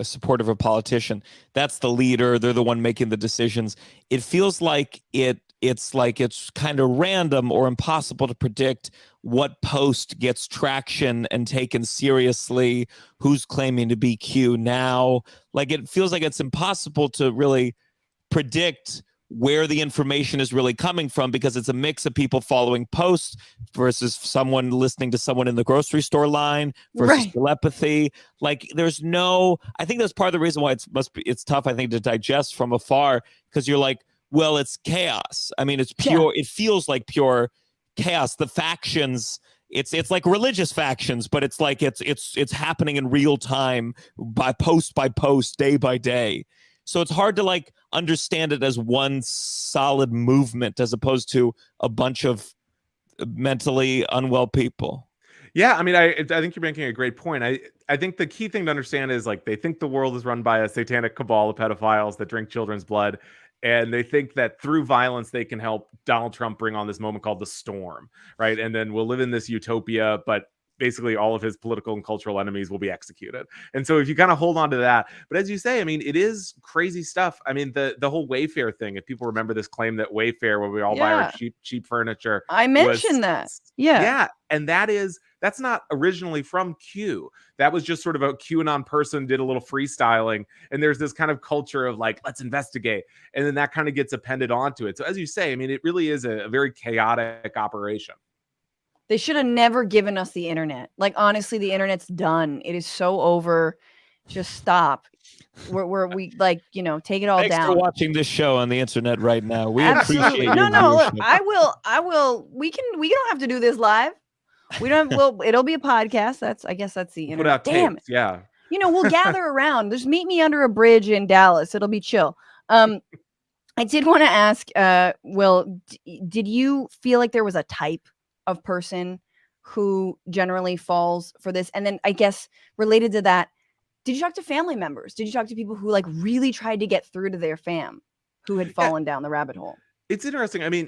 supporter of a politician, that's the leader, they're the one making the decisions. It feels like it's kind of random or impossible to predict what post gets traction and taken seriously, who's claiming to be Q now. It feels like it's impossible to really predict where the information is really coming from, because it's a mix of people following posts versus someone listening to someone in the grocery store line versus telepathy. I think that's part of the reason why it's tough, I think, to digest from afar, because you're like, well, it's chaos. I mean, it's pure. Yeah. It feels like pure chaos. The factions, it's like religious factions, but it's like it's happening in real time, by post, day by day. So it's hard to understand it as one solid movement as opposed to a bunch of mentally unwell people. Yeah, I mean, I think you're making a great point. I think the key thing to understand is they think the world is run by a satanic cabal of pedophiles that drink children's blood. And they think that through violence, they can help Donald Trump bring on this moment called the storm, right? And then we'll live in this utopia, but basically all of his political and cultural enemies will be executed. And so if you kind of hold on to that, but as you say, I mean, it is crazy stuff. I mean, the whole Wayfair thing, if people remember this claim that Wayfair, where we all buy our cheap furniture. I mentioned that. Yeah. Yeah. And that's not originally from Q. That was just sort of a QAnon person did a little freestyling. And there's this kind of culture of let's investigate. And then that kind of gets appended onto it. So as you say, I mean, it really is a very chaotic operation. They should have never given us the internet. Honestly, the internet's done. It is so over. Just stop. We take it all Thanks down. for watching this show on the internet right now. We Absolutely. appreciate your No. viewership. Look, I will. We don't have to do this live. We don't. It'll be a podcast. I guess that's the internet. Put out Damn tapes, yeah. We'll gather around. Just meet me under a bridge in Dallas. It'll be chill. I did want to ask, Will, did you feel like there was a type of person who generally falls for this? And then I guess related to that, did you talk to family members? Did you talk to people who really tried to get through to their fam who had fallen down the rabbit hole? It's interesting. I mean,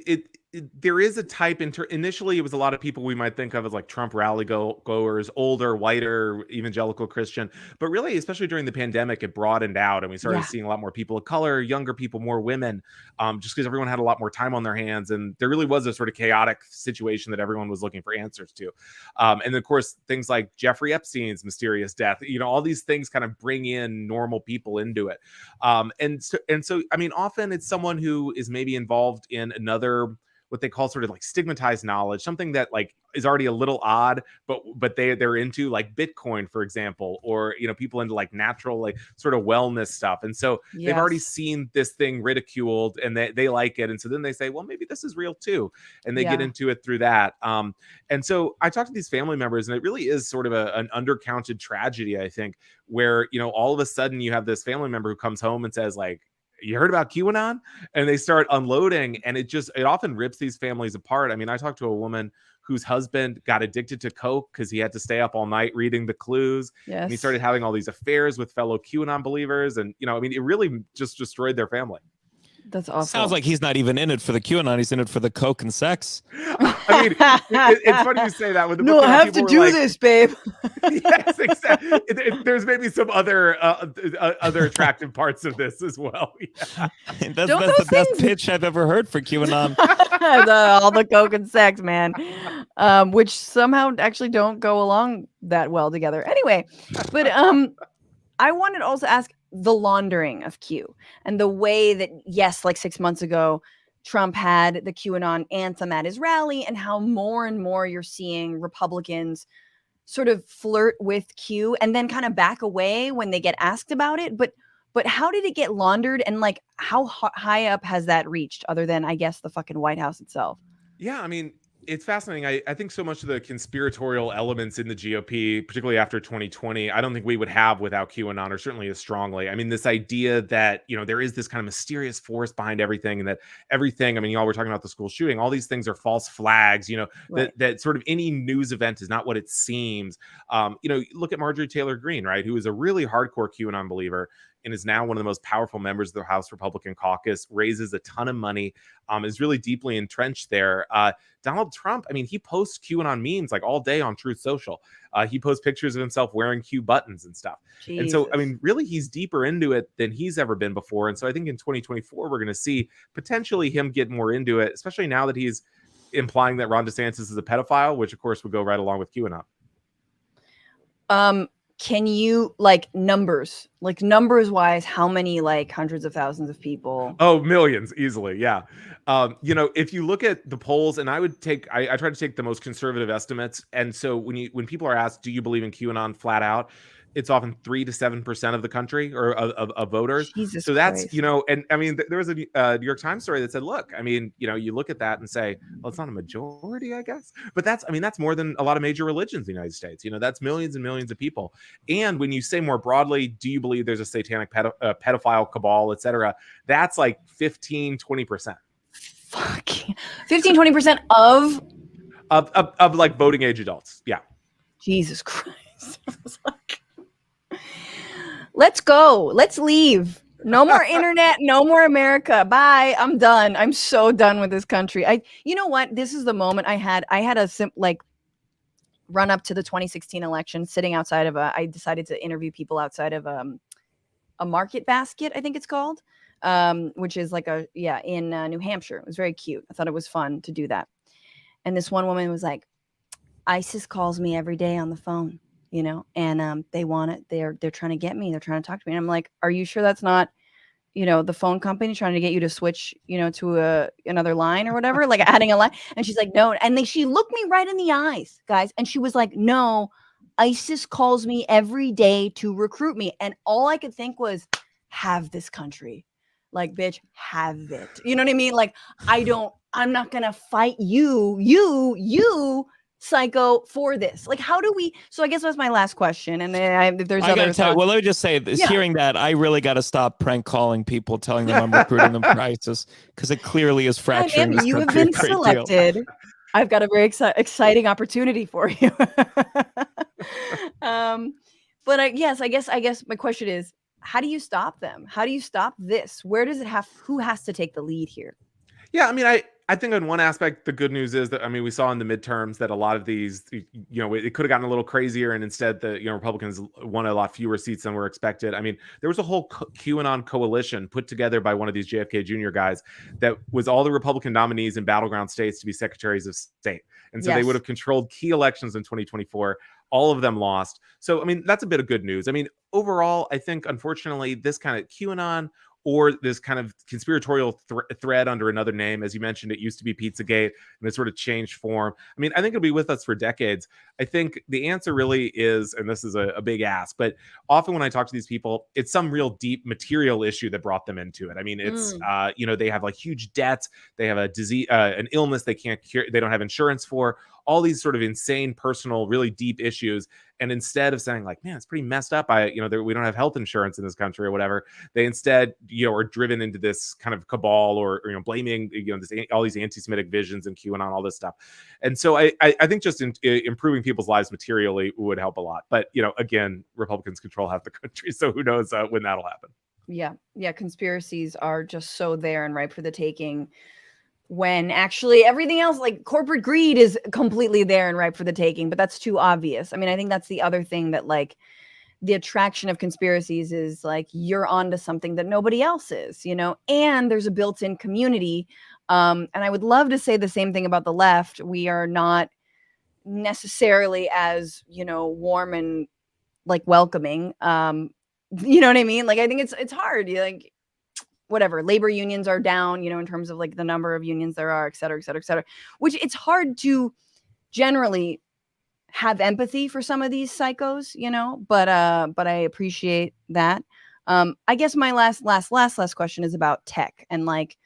there is a type. Initially, it was a lot of people we might think of as Trump rally goers, older, whiter, evangelical Christian. But really, especially during the pandemic, it broadened out, and we started seeing a lot more people of color, younger people, more women, just because everyone had a lot more time on their hands, and there really was a sort of chaotic situation that everyone was looking for answers to. And of course, things like Jeffrey Epstein's mysterious death, all these things kind of bring in normal people into it. And so, I mean, often it's someone who is maybe involved in another, what they call sort of stigmatized knowledge, something that is already a little odd, but they're into Bitcoin, for example, or people into natural sort of wellness stuff. And so they've already seen this thing ridiculed and they like it. And so then they say, well, maybe this is real too. And they get into it through that. And so I talked to these family members, and it really is sort of an undercounted tragedy, I think, where, all of a sudden you have this family member who comes home and says you heard about QAnon? And they start unloading, and it often rips these families apart. I mean, I talked to a woman whose husband got addicted to coke because he had to stay up all night reading the clues. Yes. And he started having all these affairs with fellow QAnon believers. And, I mean, it really just destroyed their family. That's awful. Sounds like he's not even in it for the QAnon. He's in it for the coke and sex. I mean, it's funny you say that. With the no, I have to do this, babe. Yes, exactly. There's maybe some other attractive parts of this as well. Yeah. That's the best pitch I've ever heard for QAnon. All the coke and sex, man, which somehow actually don't go along that well together. Anyway, but I wanted to also ask the laundering of Q and the way that, yes, like 6 months ago, Trump had the QAnon anthem at his rally, and how more and more you're seeing Republicans sort of flirt with Q and then kind of back away when they get asked about it. But how did it get laundered, and like how high up has that reached, other than I guess the fucking White House itself? Yeah, I mean, it's fascinating. I think so much of the conspiratorial elements in the GOP, particularly after 2020, I don't think we would have without QAnon, or certainly as strongly. I mean, this idea that, there is this kind of mysterious force behind everything, and that everything, I mean, y'all were talking about the school shooting, all these things are false flags, Right. that sort of any news event is not what it seems. Look at Marjorie Taylor Greene, right, who is a really hardcore QAnon believer and is now one of the most powerful members of the House Republican caucus, raises a ton of money, is really deeply entrenched there. Donald Trump, I mean, he posts QAnon memes like all day on Truth Social. He posts pictures of himself wearing Q buttons and stuff. Jesus. And so, I mean, really, he's deeper into it than he's ever been before. And so I think in 2024, we're going to see potentially him get more into it, especially now that he's implying that Ron DeSantis is a pedophile, which of course would go right along with QAnon. Can you numbers wise, how many hundreds of thousands of people? Oh, millions easily. Yeah. If you look at the polls, and I try to take the most conservative estimates. And so when people are asked, do you believe in QAnon flat out, it's often 3 to 7% of the country, or of voters. Jesus So that's, Christ. and I mean, there was a New York Times story that said, look, I mean, you look at that and say, well, it's not a majority, I guess, but that's more than a lot of major religions in the United States. That's millions and millions of people. And when you say more broadly, do you believe there's a satanic pedophile cabal, et cetera, that's like 15, 20%. Fuck. 15, 20% of like voting age adults. Yeah. Jesus Christ. I was like, let's go. Let's leave. No more internet. No more America. Bye. I'm done. I'm so done with this country. You know what? This is the moment I had a run up to the 2016 election, sitting outside of I decided to interview people outside of a market basket, I think it's called, which is in New Hampshire. It was very cute. I thought it was fun to do that. And this one woman was like, ISIS calls me every day on the phone, and they want it. They're trying to get me. They're trying to talk to me. And I'm like, are you sure that's not, the phone company trying to get you to switch, to another line or whatever, like adding a line? And she's like, no. And she looked me right in the eyes, guys. And she was like, no, ISIS calls me every day to recruit me. And all I could think was, have this country. Like, bitch, have it. You know what I mean? Like, I'm not going to fight you, psycho, for this. Like, how do we? So I guess that's my last question. And then if there's I other gotta tell you, thoughts. well, let me just say this, hearing that, I really got to stop prank calling people, telling them I'm recruiting them for ISIS, because it clearly is fracturing this You have country been a great deal. selected. I've got a very exciting opportunity for you. But I guess my question is, how do you stop them? How do you stop this? Where does it who has to take the lead here? Yeah, I mean, I think on one aspect, the good news is that, I mean, we saw in the midterms that a lot of these, it could have gotten a little crazier, and instead the, Republicans won a lot fewer seats than were expected. I mean, there was a whole QAnon coalition put together by one of these JFK Jr. guys that was all the Republican nominees in battleground states to be secretaries of state. And so they would have controlled key elections in 2024. All of them lost. So, I mean, that's a bit of good news. I mean, overall, I think, unfortunately, this kind of QAnon, or this kind of conspiratorial thread under another name. As you mentioned, it used to be Pizzagate, and it sort of changed form. I mean, I think it'll be with us for decades. I think the answer really is, and this is a big ask, but often when I talk to these people, it's some real deep material issue that brought them into it. I mean, it's, they have like huge debts. They have a disease, an illness they can't cure. They don't have insurance for. All these sort of insane, personal, really deep issues. And instead of saying like, man, it's pretty messed up, we don't have health insurance in this country or whatever, they instead, are driven into this kind of cabal, or blaming, all these anti-Semitic visions and QAnon, all this stuff. And so I think just improving people's lives materially would help a lot. But, again, Republicans control half the country. So who knows when that'll happen. Yeah. Conspiracies are just so there and ripe for the taking, when actually everything else, like corporate greed, is completely there and ripe for the taking. But that's too obvious. I mean, I think that's the other thing, that like the attraction of conspiracies is like you're onto something that nobody else is, and there's a built-in community And I would love to say the same thing about the left. We are not necessarily as, warm and like welcoming. You know what I mean? Like, I think it's hard. Like, whatever, labor unions are down, in terms of like the number of unions there are, et cetera, et cetera, et cetera, which it's hard to generally have empathy for some of these psychos, but I appreciate that. I guess my last question is about tech and like,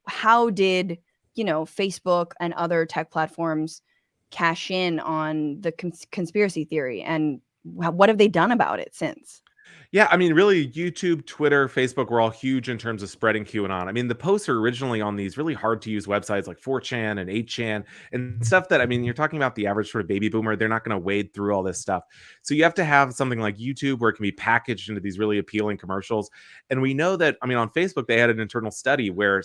how did, Facebook and other tech platforms cash in on the conspiracy theory, and what have they done about it since? Yeah, I mean, really, YouTube, Twitter, Facebook were all huge in terms of spreading QAnon. I mean, the posts are originally on these really hard to use websites like 4chan and 8chan and stuff that, I mean, you're talking about the average sort of baby boomer. They're not going to wade through all this stuff. So you have to have something like YouTube where it can be packaged into these really appealing commercials. And we know that, I mean, on Facebook, they had an internal study where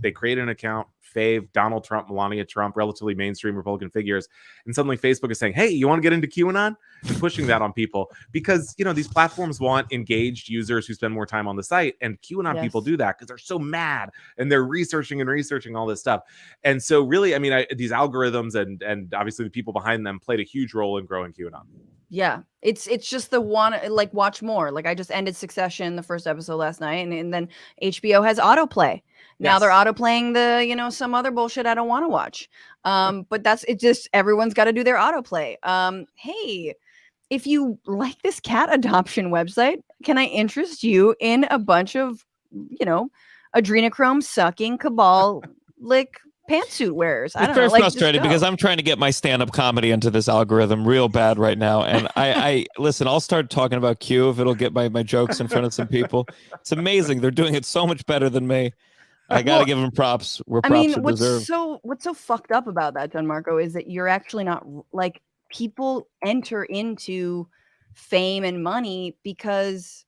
they created an account, fave Donald Trump, Melania Trump, relatively mainstream Republican figures. And suddenly Facebook is saying, hey, you want to get into QAnon? And pushing that on people because, these platforms want engaged users who spend more time on the site, and QAnon people do that because they're so mad and they're researching all this stuff. And so really, I mean, these algorithms and obviously the people behind them played a huge role in growing QAnon. Yeah, it's just the one, like, watch more. Like, I just ended Succession, the first episode last night, and then HBO has autoplay. Now they're autoplaying the, some other bullshit I don't want to watch. But that's it. Just everyone's got to do their autoplay. Hey, if you like this cat adoption website, can I interest you in a bunch of, adrenochrome sucking cabal like pantsuit wearers? I don't know. It's very frustrating because I'm trying to get my stand-up comedy into this algorithm real bad right now. And I listen, I'll start talking about Q if it'll get my jokes in front of some people. It's amazing. They're doing it so much better than me. I got to give them props where props are deserved. What's so fucked up about that, Gianmarco, is that you're actually not like, people enter into fame and money because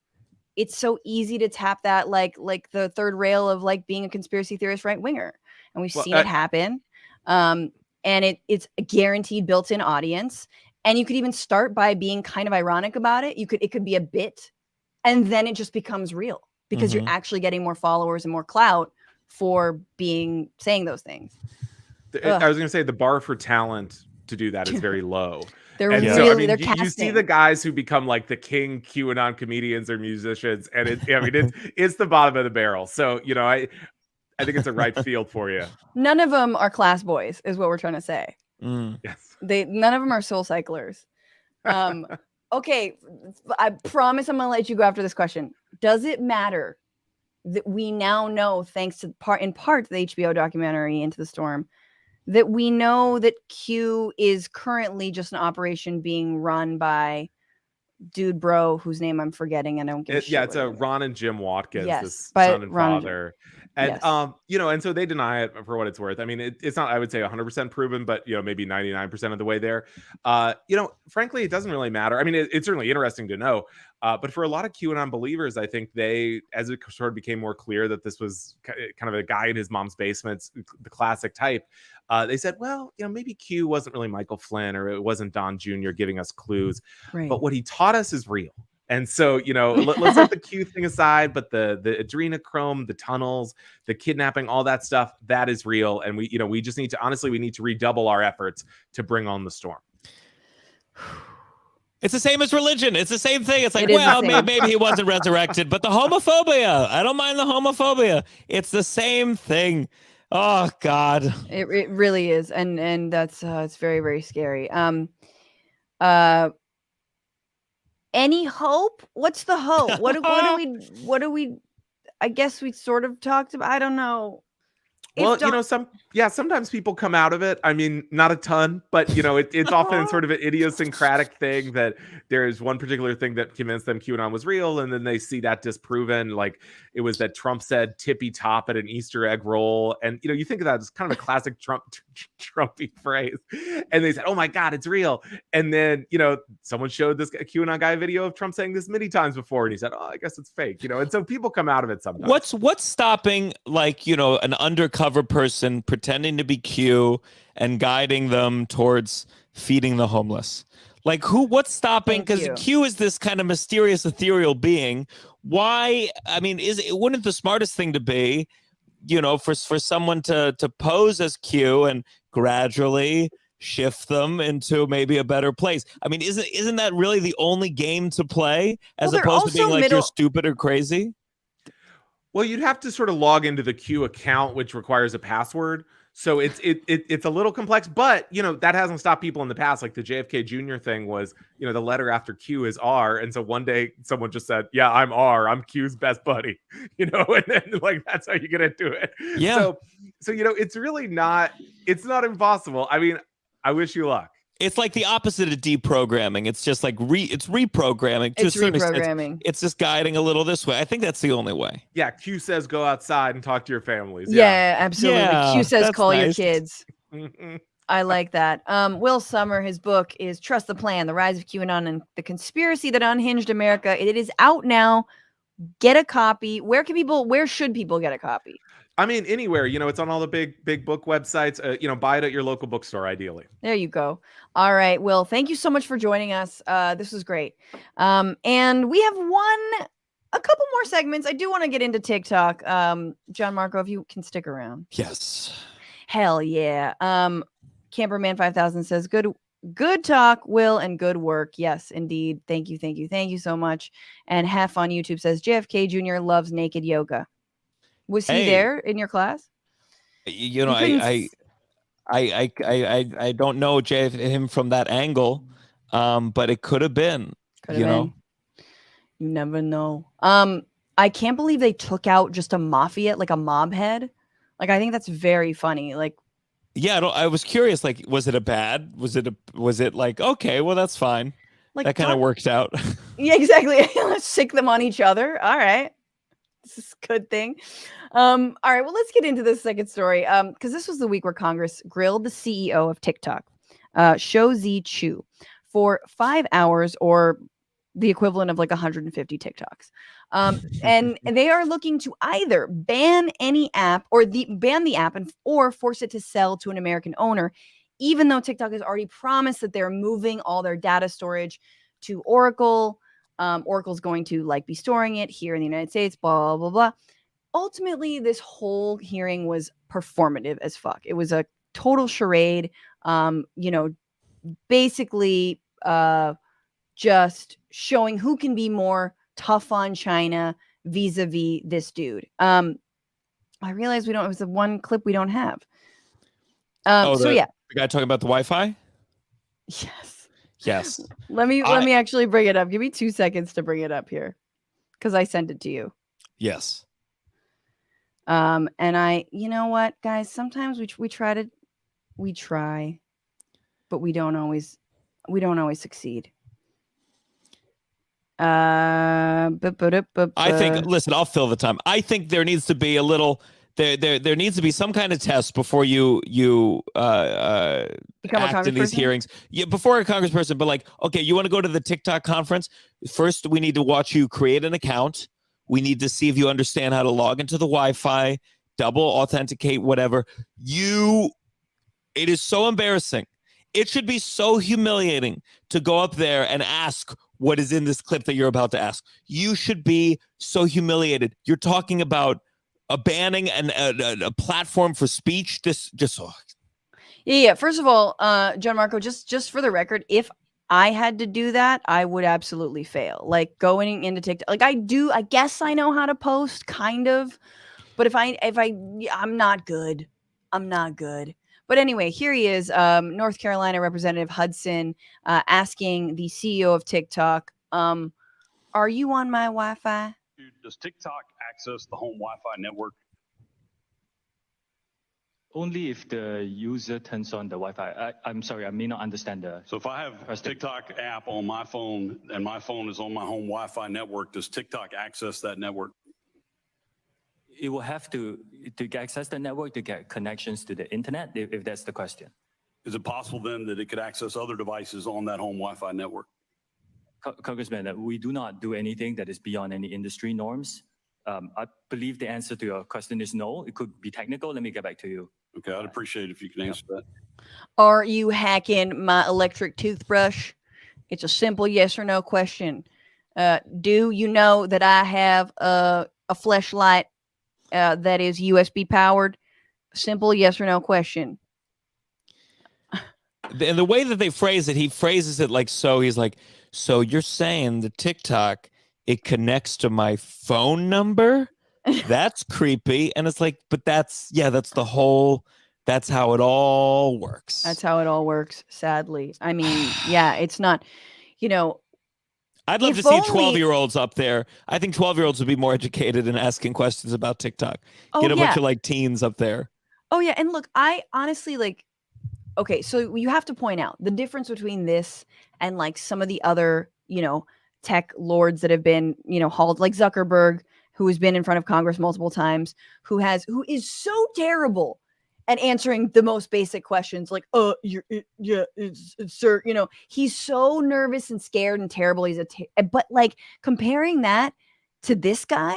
it's so easy to tap that like the third rail of like being a conspiracy theorist right winger, and we've seen it happen. And it's a guaranteed built-in audience, and you could even start by being kind of ironic about it. It could be a bit, and then it just becomes real because you're actually getting more followers and more clout for saying those things. I was going to say the bar for talent to do that is very low. They're you see the guys who become like the king QAnon comedians or musicians, and it's the bottom of the barrel. So I think it's a ripe field for you. None of them are class boys, is what we're trying to say. Yes, none of them are soul cyclers. Okay, I promise I'm gonna let you go after this question. Does it matter that we now know, thanks to in part the HBO documentary Into the Storm, that we know that Q is currently just an operation being run by dude bro whose name I'm forgetting, and I don't give a shit. It's a Ron and Jim Watkins, yes, son and father. And yes. And so they deny it for what it's worth. I mean, it's not, I would say, 100% proven, but maybe 99% of the way there. Frankly, it doesn't really matter. I mean, it's certainly interesting to know. But for a lot of QAnon believers, I think as it sort of became more clear that this was kind of a guy in his mom's basement, the classic type, they said, well, maybe Q wasn't really Michael Flynn, or it wasn't Don Jr. giving us clues. Right. But what he taught us is real. And so, let's let the Q thing aside, but the adrenochrome, the tunnels, the kidnapping, all that stuff, that is real. And we just need to redouble our efforts to bring on the storm. It's the same as religion. It's the same thing. It's like, well, maybe he wasn't resurrected, but the homophobia, I don't mind the homophobia. It's the same thing. Oh God. It really is. And that's, it's very, very scary. Any hope? What's the hope? What do we, I guess we sort of talked about, I don't know. Well, sometimes people come out of it. I mean, not a ton, but it's often sort of an idiosyncratic thing that there is one particular thing that convinced them QAnon was real, and then they see that disproven. Like it was that Trump said tippy top at an Easter egg roll, and you think of that as kind of a classic Trumpy phrase, and they said, "Oh my God, it's real." And then someone showed this QAnon guy a video of Trump saying this many times before, and he said, "Oh, I guess it's fake." And so people come out of it sometimes. What's stopping an undercover person pretending to be Q and guiding them towards feeding the homeless? Like what's stopping? Because Q is this kind of mysterious, ethereal being. Why? I mean, wouldn't the smartest thing to be for someone to pose as Q and gradually shift them into maybe a better place. I mean, isn't that really the only game to play, as Well, they're opposed to being also like middle- you're stupid or crazy? Well, you'd have to sort of log into the Q account, which requires a password. So it's a little complex, but that hasn't stopped people in the past. Like the JFK Jr. thing was, the letter after Q is R, and so one day someone just said, "Yeah, I'm R. I'm Q's best buddy," and then like that's how you get into it. Yeah. So it's really not. It's not impossible. I mean, I wish you luck. It's like the opposite of deprogramming. It's just like it's reprogramming. To It's a certain extent. reprogramming. It's just guiding a little this way. I think that's the only way. Yeah, Q says go outside and talk to your families. Yeah, absolutely. Yeah, Q says that's call your nice. kids. I like that. Will Sommer, his book is Trust the Plan, The Rise of QAnon and the Conspiracy That Unhinged America. It is out now. Get a copy. Where should people get a copy? I mean, anywhere. It's on all the big book websites. Buy it at your local bookstore, ideally. There you go. All right. Will, thank you so much for joining us. This was great. And we have a couple more segments. I do want to get into TikTok. Gianmarco, if you can stick around. Yes. Hell yeah. Camperman 5000 says good talk, Will, and good work. Yes, indeed. Thank you so much. And Hef on YouTube says JFK Jr. loves naked yoga. Was he there in your class? I don't know him from that angle, but it could have been. You never know. I can't believe they took out just a mafia, like a mob head. Like, I think that's very funny. Like, yeah, I was curious. Like, was it was it like, okay, well, that's fine. like That kind of worked out. Yeah, exactly. Let's sick them on each other. All right. This is a good thing. All right. Well, let's get into this second story. Because this was the week where Congress grilled the CEO of TikTok, Qrazy Chu, for 5 hours, or the equivalent of like 150 TikToks. And they are looking to either ban any app or ban the app or force it to sell to an American owner, even though TikTok has already promised that they're moving all their data storage to Oracle. Oracle's going to be storing it here in the United States, blah, blah, blah. Ultimately, this whole hearing was performative as fuck. It was a total charade. Basically just showing who can be more tough on China vis-a-vis this dude. I realized it was the one clip we don't have. The guy talking about the Wi-Fi? Yes. Yes. Let me actually bring it up. Give me 2 seconds to bring it up here, because I sent it to you. Yes. And you know what, guys? Sometimes we try, but we don't always succeed. I think. Listen, I'll fill the time. I think there needs to be a little. There needs to be some kind of test before you become act in these hearings. Yeah, before a congressperson, but okay, you want to go to the TikTok conference? First, we need to watch you create an account. We need to see if you understand how to log into the Wi-Fi, double authenticate, whatever. It is so embarrassing. It should be so humiliating to go up there and ask what is in this clip that you're about to ask. You should be so humiliated. You're talking about a banning and a platform for speech. This just yeah. First of all, Gianmarco, just for the record, if I had to do that, I would absolutely fail. Like going into TikTok, I guess I know how to post, kind of, but I'm not good. I'm not good. But anyway, here he is, North Carolina Representative Hudson, asking the CEO of TikTok, "Are you on my Wi-Fi?" Does TikTok access the home Wi-Fi network? Only if the user turns on the Wi-Fi. I'm sorry, I may not understand So if I have a TikTok app on my phone and my phone is on my home Wi-Fi network, does TikTok access that network? It will have to access the network to get connections to the internet, if that's the question. Is it possible then that it could access other devices on that home Wi-Fi network? Congressman, we do not do anything that is beyond any industry norms. I believe the answer to your question is no. It could be technical. Let me get back to you. Okay, I'd appreciate it if you can answer that. Are you hacking my electric toothbrush? It's a simple yes or no question. Do you know that I have a fleshlight that is USB powered? Simple yes or no question. And the way that they phrase it, he phrases it like so. He's like, so you're saying the TikTok, it connects to my phone number? That's creepy. And it's like, but that's how it all works. That's how it all works, sadly. I mean, yeah, it's not, I'd love to see 12-year-olds up there. I think 12-year-olds would be more educated in asking questions about TikTok. Get a bunch of like teens up there. Oh, yeah. And look, I honestly okay, so you have to point out the difference between this and like some of the other, tech lords that have been, hauled, like Zuckerberg, who has been in front of Congress multiple times, who is so terrible at answering the most basic questions, like, it's sir, he's so nervous and scared and terrible. But like comparing that to this guy,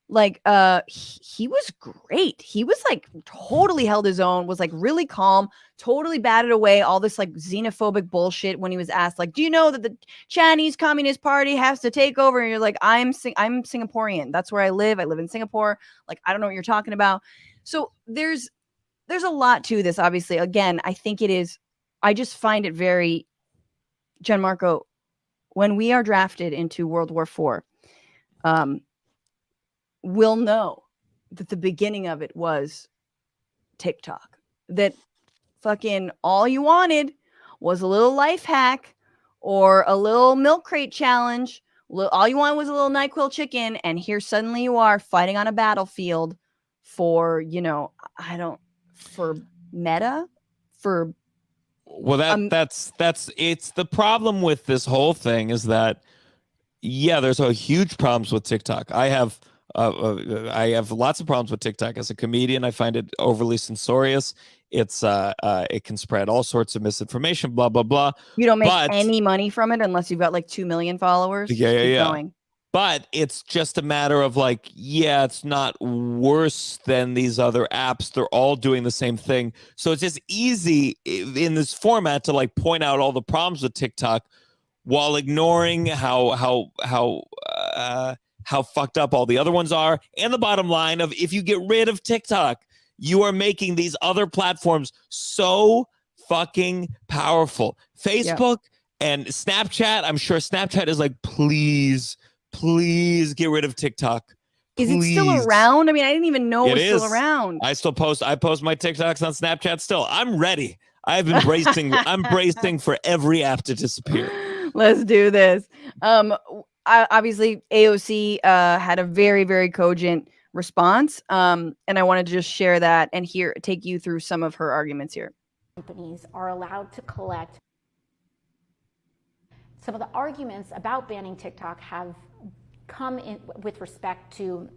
like, he was great. He was like totally held his own, was like really calm, totally batted away all this like xenophobic bullshit when he was asked, like, do you know that the Chinese Communist Party has to take over? And you're like, I'm Singaporean. That's where I live. I live in Singapore. Like, I don't know what you're talking about. So there's a lot to this, obviously. Again, I just find it very, Gianmarco, when we are drafted into World War IV, we'll know that the beginning of it was TikTok. That fucking all you wanted was a little life hack or a little milk crate challenge. All you wanted was a little NyQuil chicken, and here suddenly you are fighting on a battlefield for, for meta, for that's it's the problem with this whole thing is that there's a huge problems with TikTok. I have lots of problems with TikTok as a comedian. I find it overly censorious. It's it can spread all sorts of misinformation, blah blah blah. You don't make any money from it unless you've got like 2 million followers. Keep going. But it's just a matter of like, it's not worse than these other apps. They're all doing the same thing. So it's just easy in this format to like point out all the problems with TikTok while ignoring how fucked up all the other ones are. And the bottom line of if you get rid of TikTok, you are making these other platforms so fucking powerful. Facebook and Snapchat, I'm sure Snapchat is like, please get rid of TikTok. Please. Is it still around? I mean, I didn't even know it was still around. I post my TikToks on Snapchat still. I'm ready. I'm bracing for every app to disappear. Let's do this. Obviously AOC had a very, very cogent response. And I wanted to just share that and take you through some of her arguments here. Companies are allowed to collect. Some of the arguments about banning TikTok have come in with respect to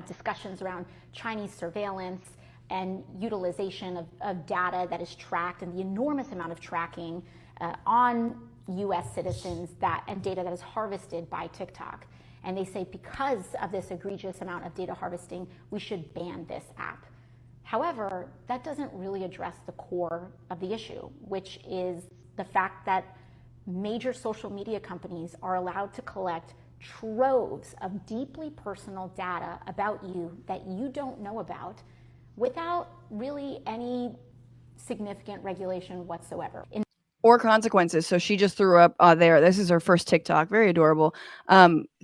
discussions around Chinese surveillance and utilization of data that is tracked and the enormous amount of tracking on US citizens and data that is harvested by TikTok. And they say because of this egregious amount of data harvesting, we should ban this app. However, that doesn't really address the core of the issue, which is the fact that major social media companies are allowed to collect troves of deeply personal data about you that you don't know about without really any significant regulation whatsoever. Or consequences. So she just threw up there. This is her first TikTok, very adorable.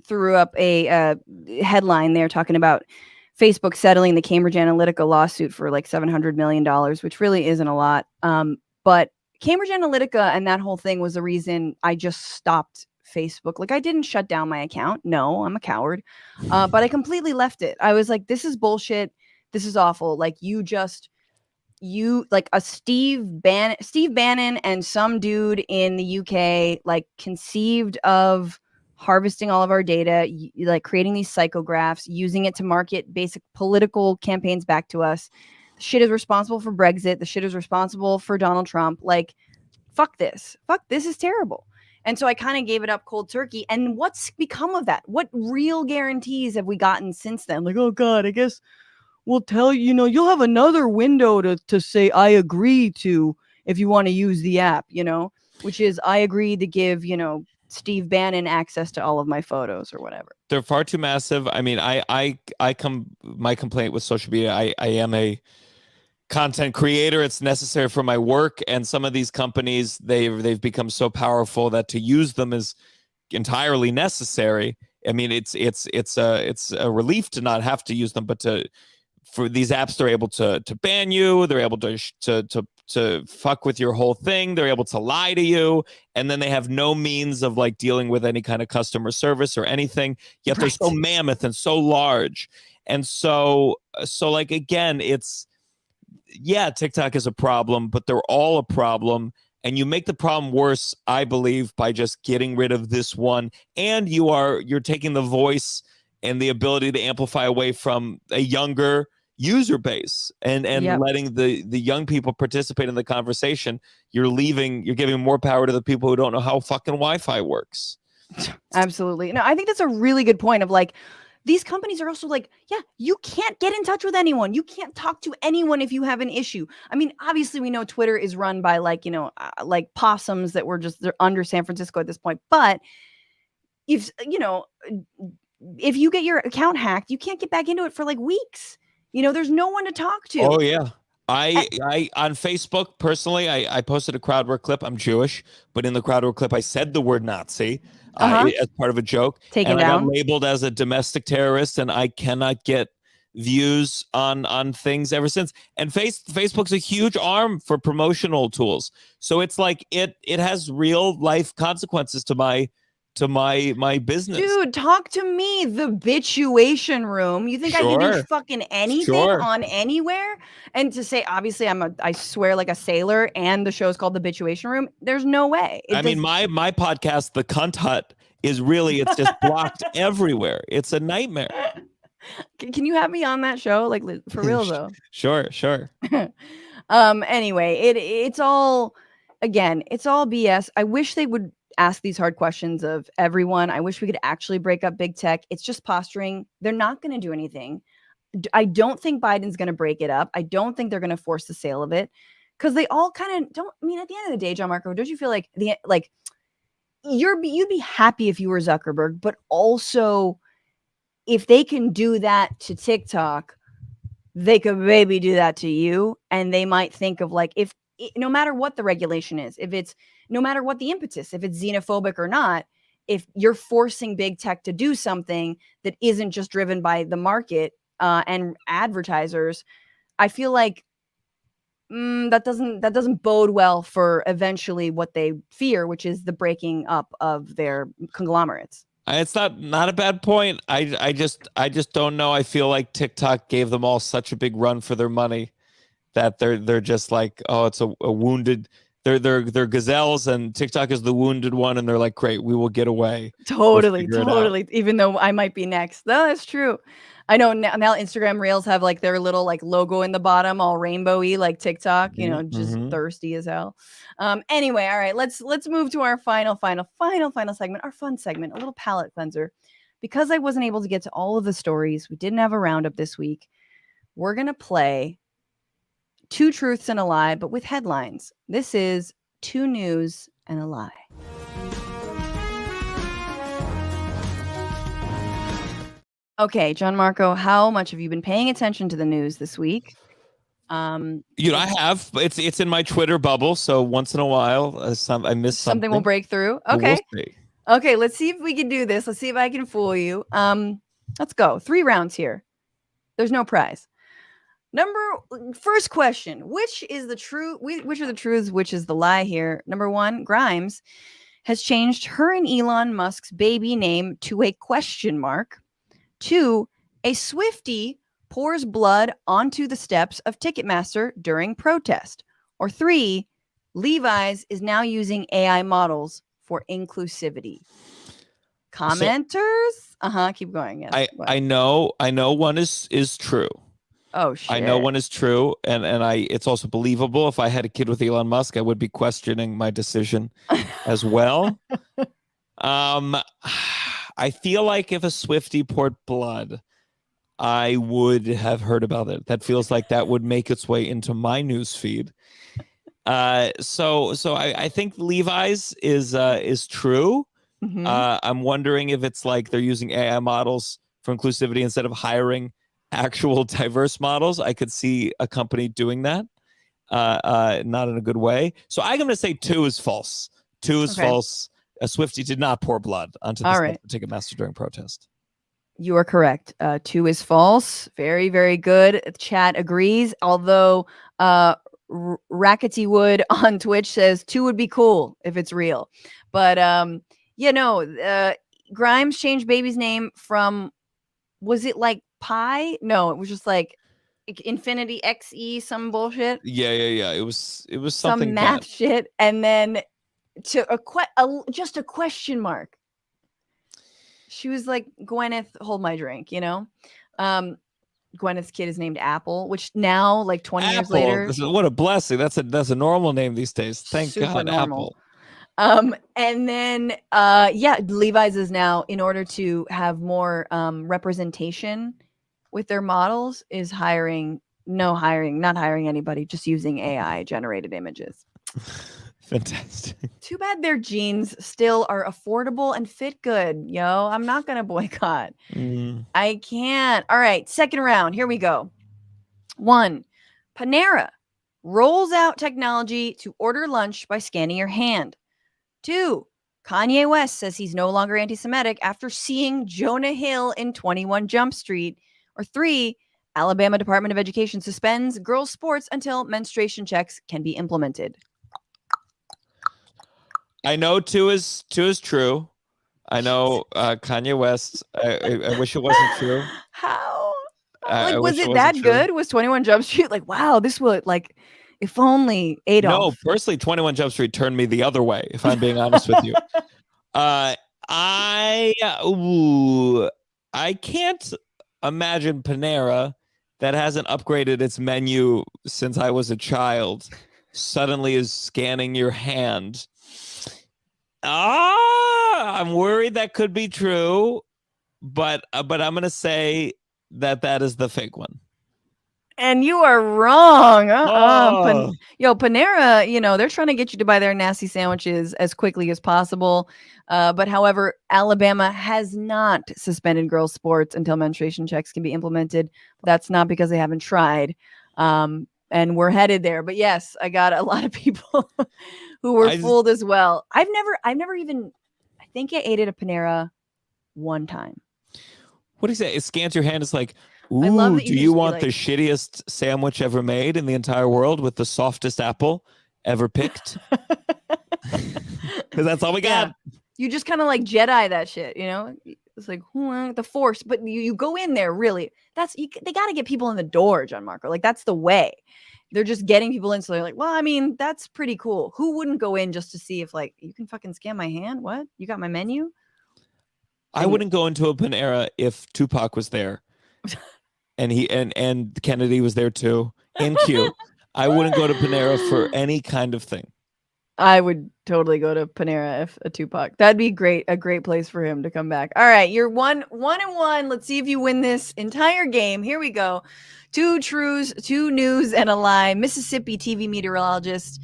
Threw up a headline there talking about Facebook settling the Cambridge Analytica lawsuit for like $700 million, which really isn't a lot. But Cambridge Analytica and that whole thing was the reason I just stopped Facebook. Like, I didn't shut down my account. No, I'm a coward. But I completely left it. I was like, this is bullshit. This is awful. Like, like a Steve Bannon and some dude in the UK like conceived of harvesting all of our data, like creating these psychographs, using it to market basic political campaigns back to us. The shit is responsible for Brexit. The shit is responsible for Donald Trump. Like, fuck this. Fuck, this is terrible. And so I kind of gave it up cold turkey. And what's become of that? What real guarantees have we gotten since then? Like, oh God, I guess we'll tell you, you'll have another window to say, I agree to, if you want to use the app, which is I agree to give, Steve Bannon access to all of my photos or whatever. They're far too massive. I mean, my complaint with social media, I am a content creator. It's necessary for my work, and some of these companies, they've become so powerful that to use them is entirely necessary. I mean, it's a relief to not have to use them, but for these apps, they're able to ban you. They're able to fuck with your whole thing. They're able to lie to you, and then they have no means of like dealing with any kind of customer service or anything. Yet they're so mammoth and so large, and so like again, TikTok is a problem, but they're all a problem. And you make the problem worse, I believe, by just getting rid of this one. And you're taking the voice and the ability to amplify away from a younger user base and letting the young people participate in the conversation. You're giving more power to the people who don't know how fucking Wi-Fi works. Absolutely. No, I think that's a really good point of like, these companies are also like, yeah, you can't get in touch with anyone. You can't talk to anyone if you have an issue. I mean, obviously we know Twitter is run by like, like possums that they're under San Francisco at this point. But if you get your account hacked, you can't get back into it for like weeks. There's no one to talk to. Oh yeah. I on Facebook personally, I posted a crowd work clip. I'm Jewish, but in the crowd work clip, I said the word Nazi as part of a joke. Taken and down. I got labeled as a domestic terrorist, and I cannot get views on things ever since. And Facebook's a huge arm for promotional tools, so it's like it has real life consequences to my business. Dude, talk to me. The Bitchuation room. You think I can do fucking anything on anywhere? And to say, obviously, I swear like a sailor, and the show's called The Bitchuation Room. There's no way. Mean, my podcast, The Cunt Hut, is really, it's just blocked everywhere. It's a nightmare. Can you have me on that show? Like, for real though. Sure. Anyway, it's all, again, it's all BS. I wish they would ask these hard questions of everyone. I wish we could actually break up big tech. It's just posturing. They're not going to do anything. I don't think Biden's going to break it up. I don't think they're going to force the sale of it, because they all kind of don't. I mean, at the end of the day, Gianmarco, don't you feel like you'd be happy if you were Zuckerberg, but also if they can do that to TikTok, they could maybe do that to you. And they might think of like, if no matter what the regulation is, no matter what the impetus, if it's xenophobic or not, if you're forcing big tech to do something that isn't just driven by the market and advertisers, I feel like that doesn't bode well for eventually what they fear, which is the breaking up of their conglomerates. It's not a bad point. I just don't know. I feel like TikTok gave them all such a big run for their money that they're just like, oh, it's a wounded. They're gazelles, and TikTok is the wounded one, and they're like, great, we will get away. Totally. Even though I might be next. No, that's true. I know now Instagram Reels have like their little like logo in the bottom, all rainbowy, like TikTok. Just thirsty as hell. Anyway, all right, let's move to our final segment, our fun segment, a little palate cleanser. Because I wasn't able to get to all of the stories, we didn't have a roundup this week. We're gonna play Two Truths and a Lie, but with headlines. This is Two News and a Lie. Okay, Gianmarco, how much have you been paying attention to the news this week? I have. It's in my Twitter bubble, so once in a while, I miss something. Something will break through. Okay. We'll see. Okay, let's see if we can do this. Let's see if I can fool you. Let's go. 3 rounds here. There's no prize. First question, which is the truth? Which are the truths? Which is the lie here? Number 1, Grimes has changed her and Elon Musk's baby name to a question mark. 2, a Swiftie pours blood onto the steps of Ticketmaster during protest. Or 3, Levi's is now using AI models for inclusivity. Commenters? Keep going. Yes. I know one is true. Oh shit. I know one is true, and it's also believable. If I had a kid with Elon Musk, I would be questioning my decision as well. I feel like if a Swiftie poured blood, I would have heard about it. That feels like that would make its way into my news feed. So I think Levi's is true. Mhm. I'm wondering if it's like they're using AI models for inclusivity instead of hiring actual diverse models. I could see a company doing that, not in a good way. So I'm going to say 2 is false. 2 is Okay. false. Swiftie did not pour blood onto All the right. Ticketmaster during protest. You are correct. 2 is false. Very, very good. Chat agrees. Although Rackety Wood on Twitch says 2 would be cool if it's real. But Grimes changed baby's name from, was it like Pi? No, it was just like Infinity XE, some bullshit, Yeah. It was some something math bad. shit, and then to just a question mark. She was like, Gwyneth, hold my drink, Gwyneth's kid is named Apple, which now, like 20 years Apple. later, What a blessing. That's a normal name these days. Thank super God, normal. Apple. And then Levi's is now, in order to have more representation with their models, is not hiring anybody, just using AI generated images. Fantastic. Too bad their jeans still are affordable and fit good, yo. I'm not gonna boycott. I can't. All right, second round. Here we go. 1, Panera rolls out technology to order lunch by scanning your hand. 2, Kanye West says he's no longer anti-Semitic after seeing Jonah Hill in 21 Jump Street. Or 3, Alabama Department of Education suspends girls' sports until menstruation checks can be implemented. I know 2 is true. I know Kanye West. I wish it wasn't true. How? I Was wish it wasn't that true. good? Was 21 Jump Street like, wow, this would, like, if only Adolf. No, personally, 21 Jump Street turned me the other way, if I'm being honest with you. I can't imagine Panera, that hasn't upgraded its menu since I was a child, suddenly is scanning your hand. I'm worried that could be true, but I'm going to say that is the fake one. And you are wrong. Oh. Panera, they're trying to get you to buy their nasty sandwiches as quickly as possible. But however, Alabama has not suspended girls' sports until menstruation checks can be implemented. That's not because they haven't tried. And we're headed there. But yes, I got a lot of people who were fooled as well. I've never even, I think I ate at a Panera one time. What do you say? It scans your hand. It's like, I love ooh, that do you want the shittiest sandwich ever made in the entire world with the softest apple ever picked? Because that's all we got. You just kind of like Jedi that shit, It's like the Force, but you go in there really. They got to get people in the door, Gianmarco. Like, that's the way. They're just getting people in, so they're like, well, I mean, that's pretty cool. Who wouldn't go in just to see if, like, you can fucking scan my hand? What? You got my menu? I wouldn't go into a Panera if Tupac was there. And Kennedy was there too. And Q. I wouldn't go to Panera for any kind of thing. I would totally go to Panera if a Tupac. That'd be great. A great place for him to come back. All right, you're 1-1. Let's see if you win this entire game. Here we go. 2 truths, 2 news, and a lie. Mississippi TV meteorologist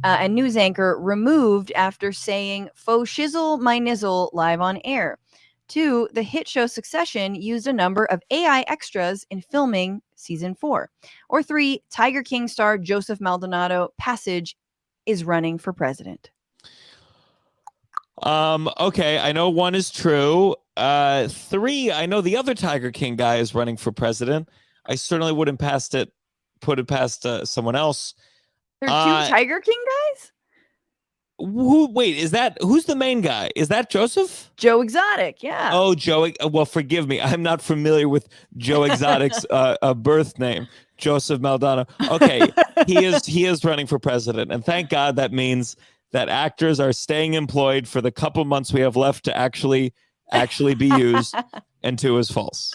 and news anchor removed after saying "faux shizzle my nizzle" live on air. 2, the hit show Succession used a number of AI extras in filming season 4. Or 3, Tiger King star Joseph Maldonado Passage is running for president. Okay, I know 1 is true. 3, I know the other Tiger King guy is running for president. I certainly wouldn't put it past someone else. There are 2 Tiger King guys? Who's the main guy? Is that Joseph? Joe Exotic, yeah. Oh, Joe. Well, forgive me. I'm not familiar with Joe Exotic's birth name, Joseph Maldonado. Okay, he is running for president, and thank God. That means that actors are staying employed for the couple months we have left to actually be used. And 2 is false.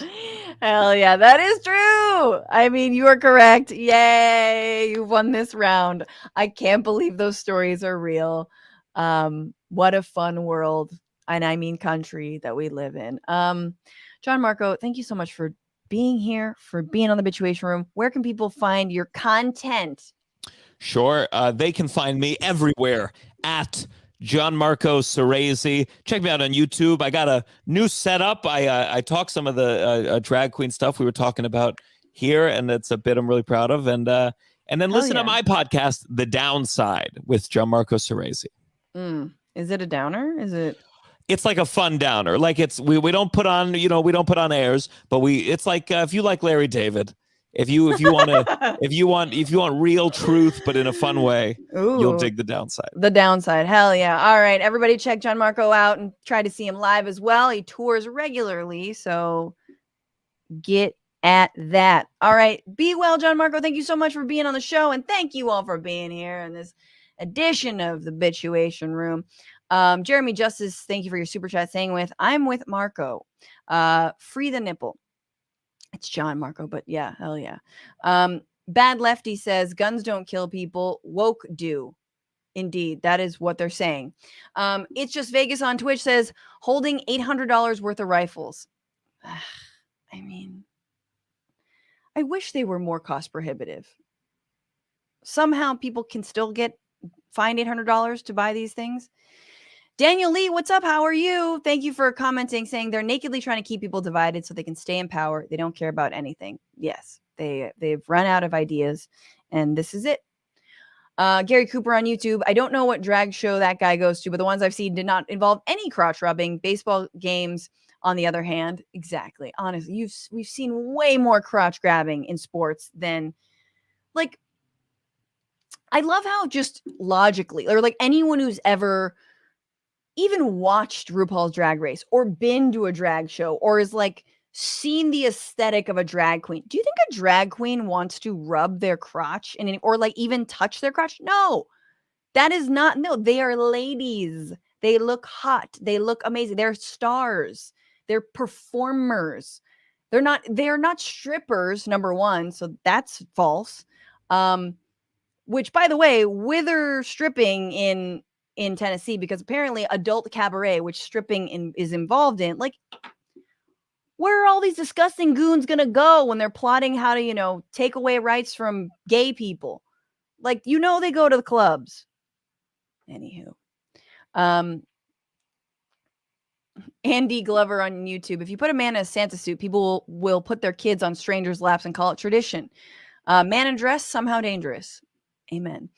Hell yeah, that is true. I mean, you are correct. Yay, you won this round. I can't believe those stories are real. What a fun world, and I mean country, that we live in. Gianmarco, thank you so much for being here, for being on the Bitchuation Room. Where can people find your content? Sure. They can find me everywhere at Gianmarco Soresi. Check me out on YouTube. I got a new setup. I talk some of the drag queen stuff we were talking about here, and it's a bit I'm really proud of. And then listen to my podcast, The Downside, with Gianmarco Soresi. Is it a downer? Is it? It's like a fun downer. Like we don't put on, we don't put on airs, but it's like if you like Larry David, if you want real truth but in a fun way, you'll dig The Downside. The Downside. Hell yeah. All right, everybody check Gianmarco out and try to see him live as well. He tours regularly, so get at that. All right, be well, Gianmarco. Thank you so much for being on the show, and thank you all for being here in this edition of the Bitchuation Room. Jeremy Justice, thank you for your super chat saying I'm with Marco. Free the nipple. It's Gianmarco, but yeah, hell yeah. Bad Lefty says guns don't kill people, woke do. Indeed, that is what they're saying. It's Just Vegas on Twitch says holding $800 worth of rifles. I mean, I wish they were more cost prohibitive. Somehow people can still find $800 to buy these things. Daniel Lee, what's up? How are you? Thank you for commenting, saying they're nakedly trying to keep people divided so they can stay in power. They don't care about anything. Yes, they've run out of ideas, and this is it. Gary Cooper on YouTube. I don't know what drag show that guy goes to, but the ones I've seen did not involve any crotch rubbing. Baseball games, on the other hand, exactly. Honestly, we've seen way more crotch grabbing in sports than, like, I love how just logically, or like anyone who's ever even watched RuPaul's Drag Race or been to a drag show or is like seen the aesthetic of a drag queen. Do you think a drag queen wants to rub their crotch or like even touch their crotch? No, that is not. No, they are ladies. They look hot. They look amazing. They're stars. They're performers. They're not strippers, number one. So that's false. Which, by the way, wither stripping in Tennessee, because apparently adult cabaret, which stripping is involved in, like, where are all these disgusting goons gonna go when they're plotting how to, take away rights from gay people? Like, they go to the clubs. Anywho. Andy Glover on YouTube. If you put a man in a Santa suit, people will put their kids on strangers' laps and call it tradition. Man in dress, somehow dangerous. Amen.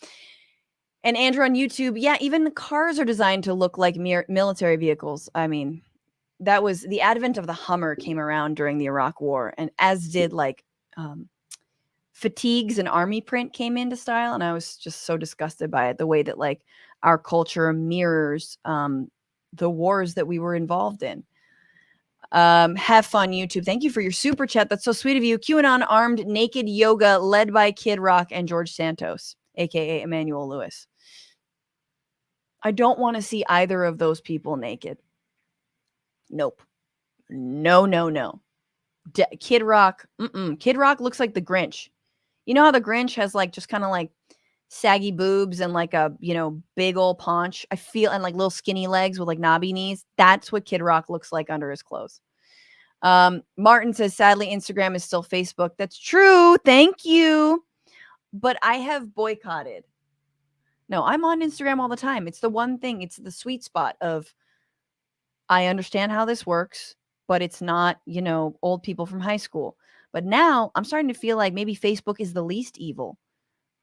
And Andrew on YouTube, yeah, even the cars are designed to look like military vehicles. I mean, that was the advent of the Hummer came around during the Iraq War, and as did like fatigues and army print came into style, and I was just so disgusted by it, the way that like our culture mirrors the wars that we were involved in. Have fun, YouTube. Thank you for your super chat. That's so sweet of you. QAnon armed naked yoga led by Kid Rock and George Santos, aka Emmanuel Lewis. I don't want to see either of those people naked. Nope. No. Kid Rock. Kid Rock looks like the Grinch. You know how the Grinch has like just kind of like saggy boobs and like a, big old paunch. I feel, and like little skinny legs with like knobby knees. That's what Kid Rock looks like under his clothes. Martin says, sadly, Instagram is still Facebook. That's true. Thank you. But I have boycotted. No, I'm on Instagram all the time. It's the one thing. It's the sweet spot of, I understand how this works, but it's not, old people from high school. But now I'm starting to feel like maybe Facebook is the least evil.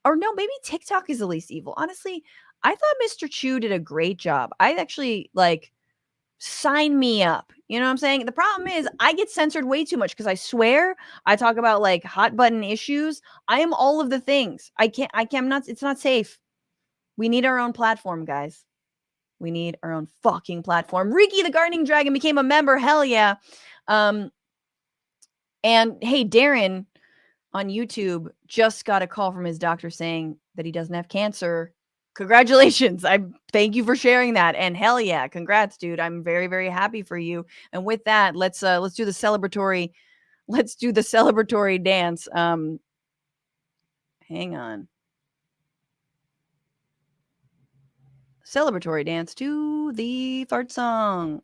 Or no, maybe TikTok is the least evil. Honestly, I thought Mr. Chu did a great job. I actually sign me up. You know what I'm saying? The problem is I get censored way too much because I swear, I talk about like hot button issues. I am all of the things. It's not safe. We need our own platform, guys. We need our own fucking platform. Riki the Gardening Dragon became a member. Hell yeah. And hey, Darren on YouTube just got a call from his doctor saying that he doesn't have cancer. Congratulations. I thank you for sharing that. And hell yeah, congrats, dude. I'm very, very happy for you. And with that, let's do the celebratory dance. Hang on. Celebratory dance to the fart song.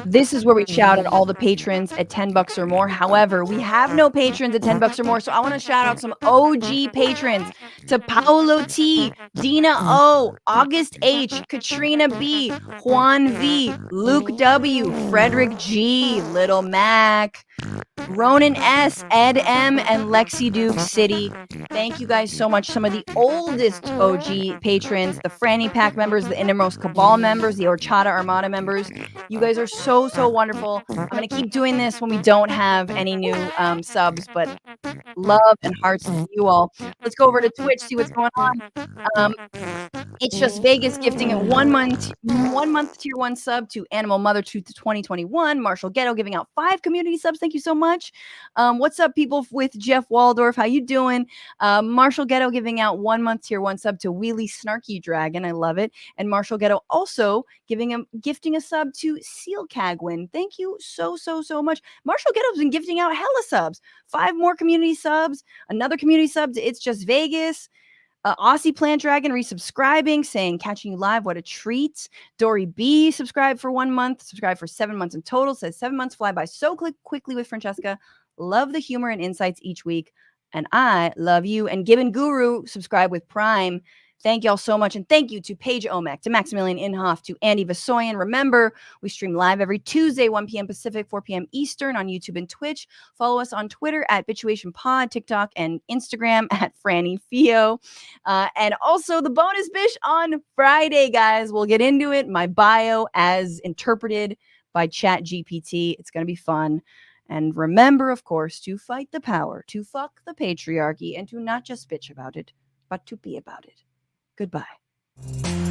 This is where we shout out all the patrons at $10 or more. However, we have no patrons at $10 or more, so I want to shout out some OG patrons to Paolo T, Dina O, August H, Katrina B, Juan V, Luke W, Frederick G, Little Mac, Ronan S, Ed M, and Lexi Duke City. Thank you guys so much. Some of the oldest OG patrons, the Franny Pack members, the Innermost Cabal members, the Orchada Armada members. You guys are so, so wonderful. I'm going to keep doing this when we don't have any new subs, but love and hearts to you all. Let's go over to Twitch, see what's going on. It's Just Vegas gifting a 1 month tier 1 sub to Animal Mother to 2021. Marshall Ghetto giving out 5 community subs. Thank you so much. What's up, people with Jeff Waldorf? How you doing? Marshall Ghetto giving out 1 month tier 1 sub to Wheelie Snarky Dragon. I love it. And Marshall Ghetto also gifting a sub to Seal Cagwin. Thank you so, so, so much. Marshall Ghetto's been gifting out hella subs. 5 more community subs. Another community sub to It's Just Vegas. Aussie Plant Dragon resubscribing, saying catching you live, what a treat. Dory B subscribed for 1 month, subscribed for 7 months in total, says 7 months fly by so quickly with Francesca. Love the humor and insights each week, and I love you. And Gibbon Guru subscribe with Prime. Thank y'all so much. And thank you to Paige Oamek, to Maximillien Inhoff, to Andy Vasoyan. Remember, we stream live every Tuesday, 1 p.m. Pacific, 4 p.m. Eastern on YouTube and Twitch. Follow us on Twitter at Bitchuation Pod, TikTok, and Instagram at Franny Fio. And also the bonus bish on Friday, guys. We'll get into it. My bio as interpreted by ChatGPT. It's going to be fun. And remember, of course, to fight the power, to fuck the patriarchy, and to not just bitch about it, but to be about it. Goodbye.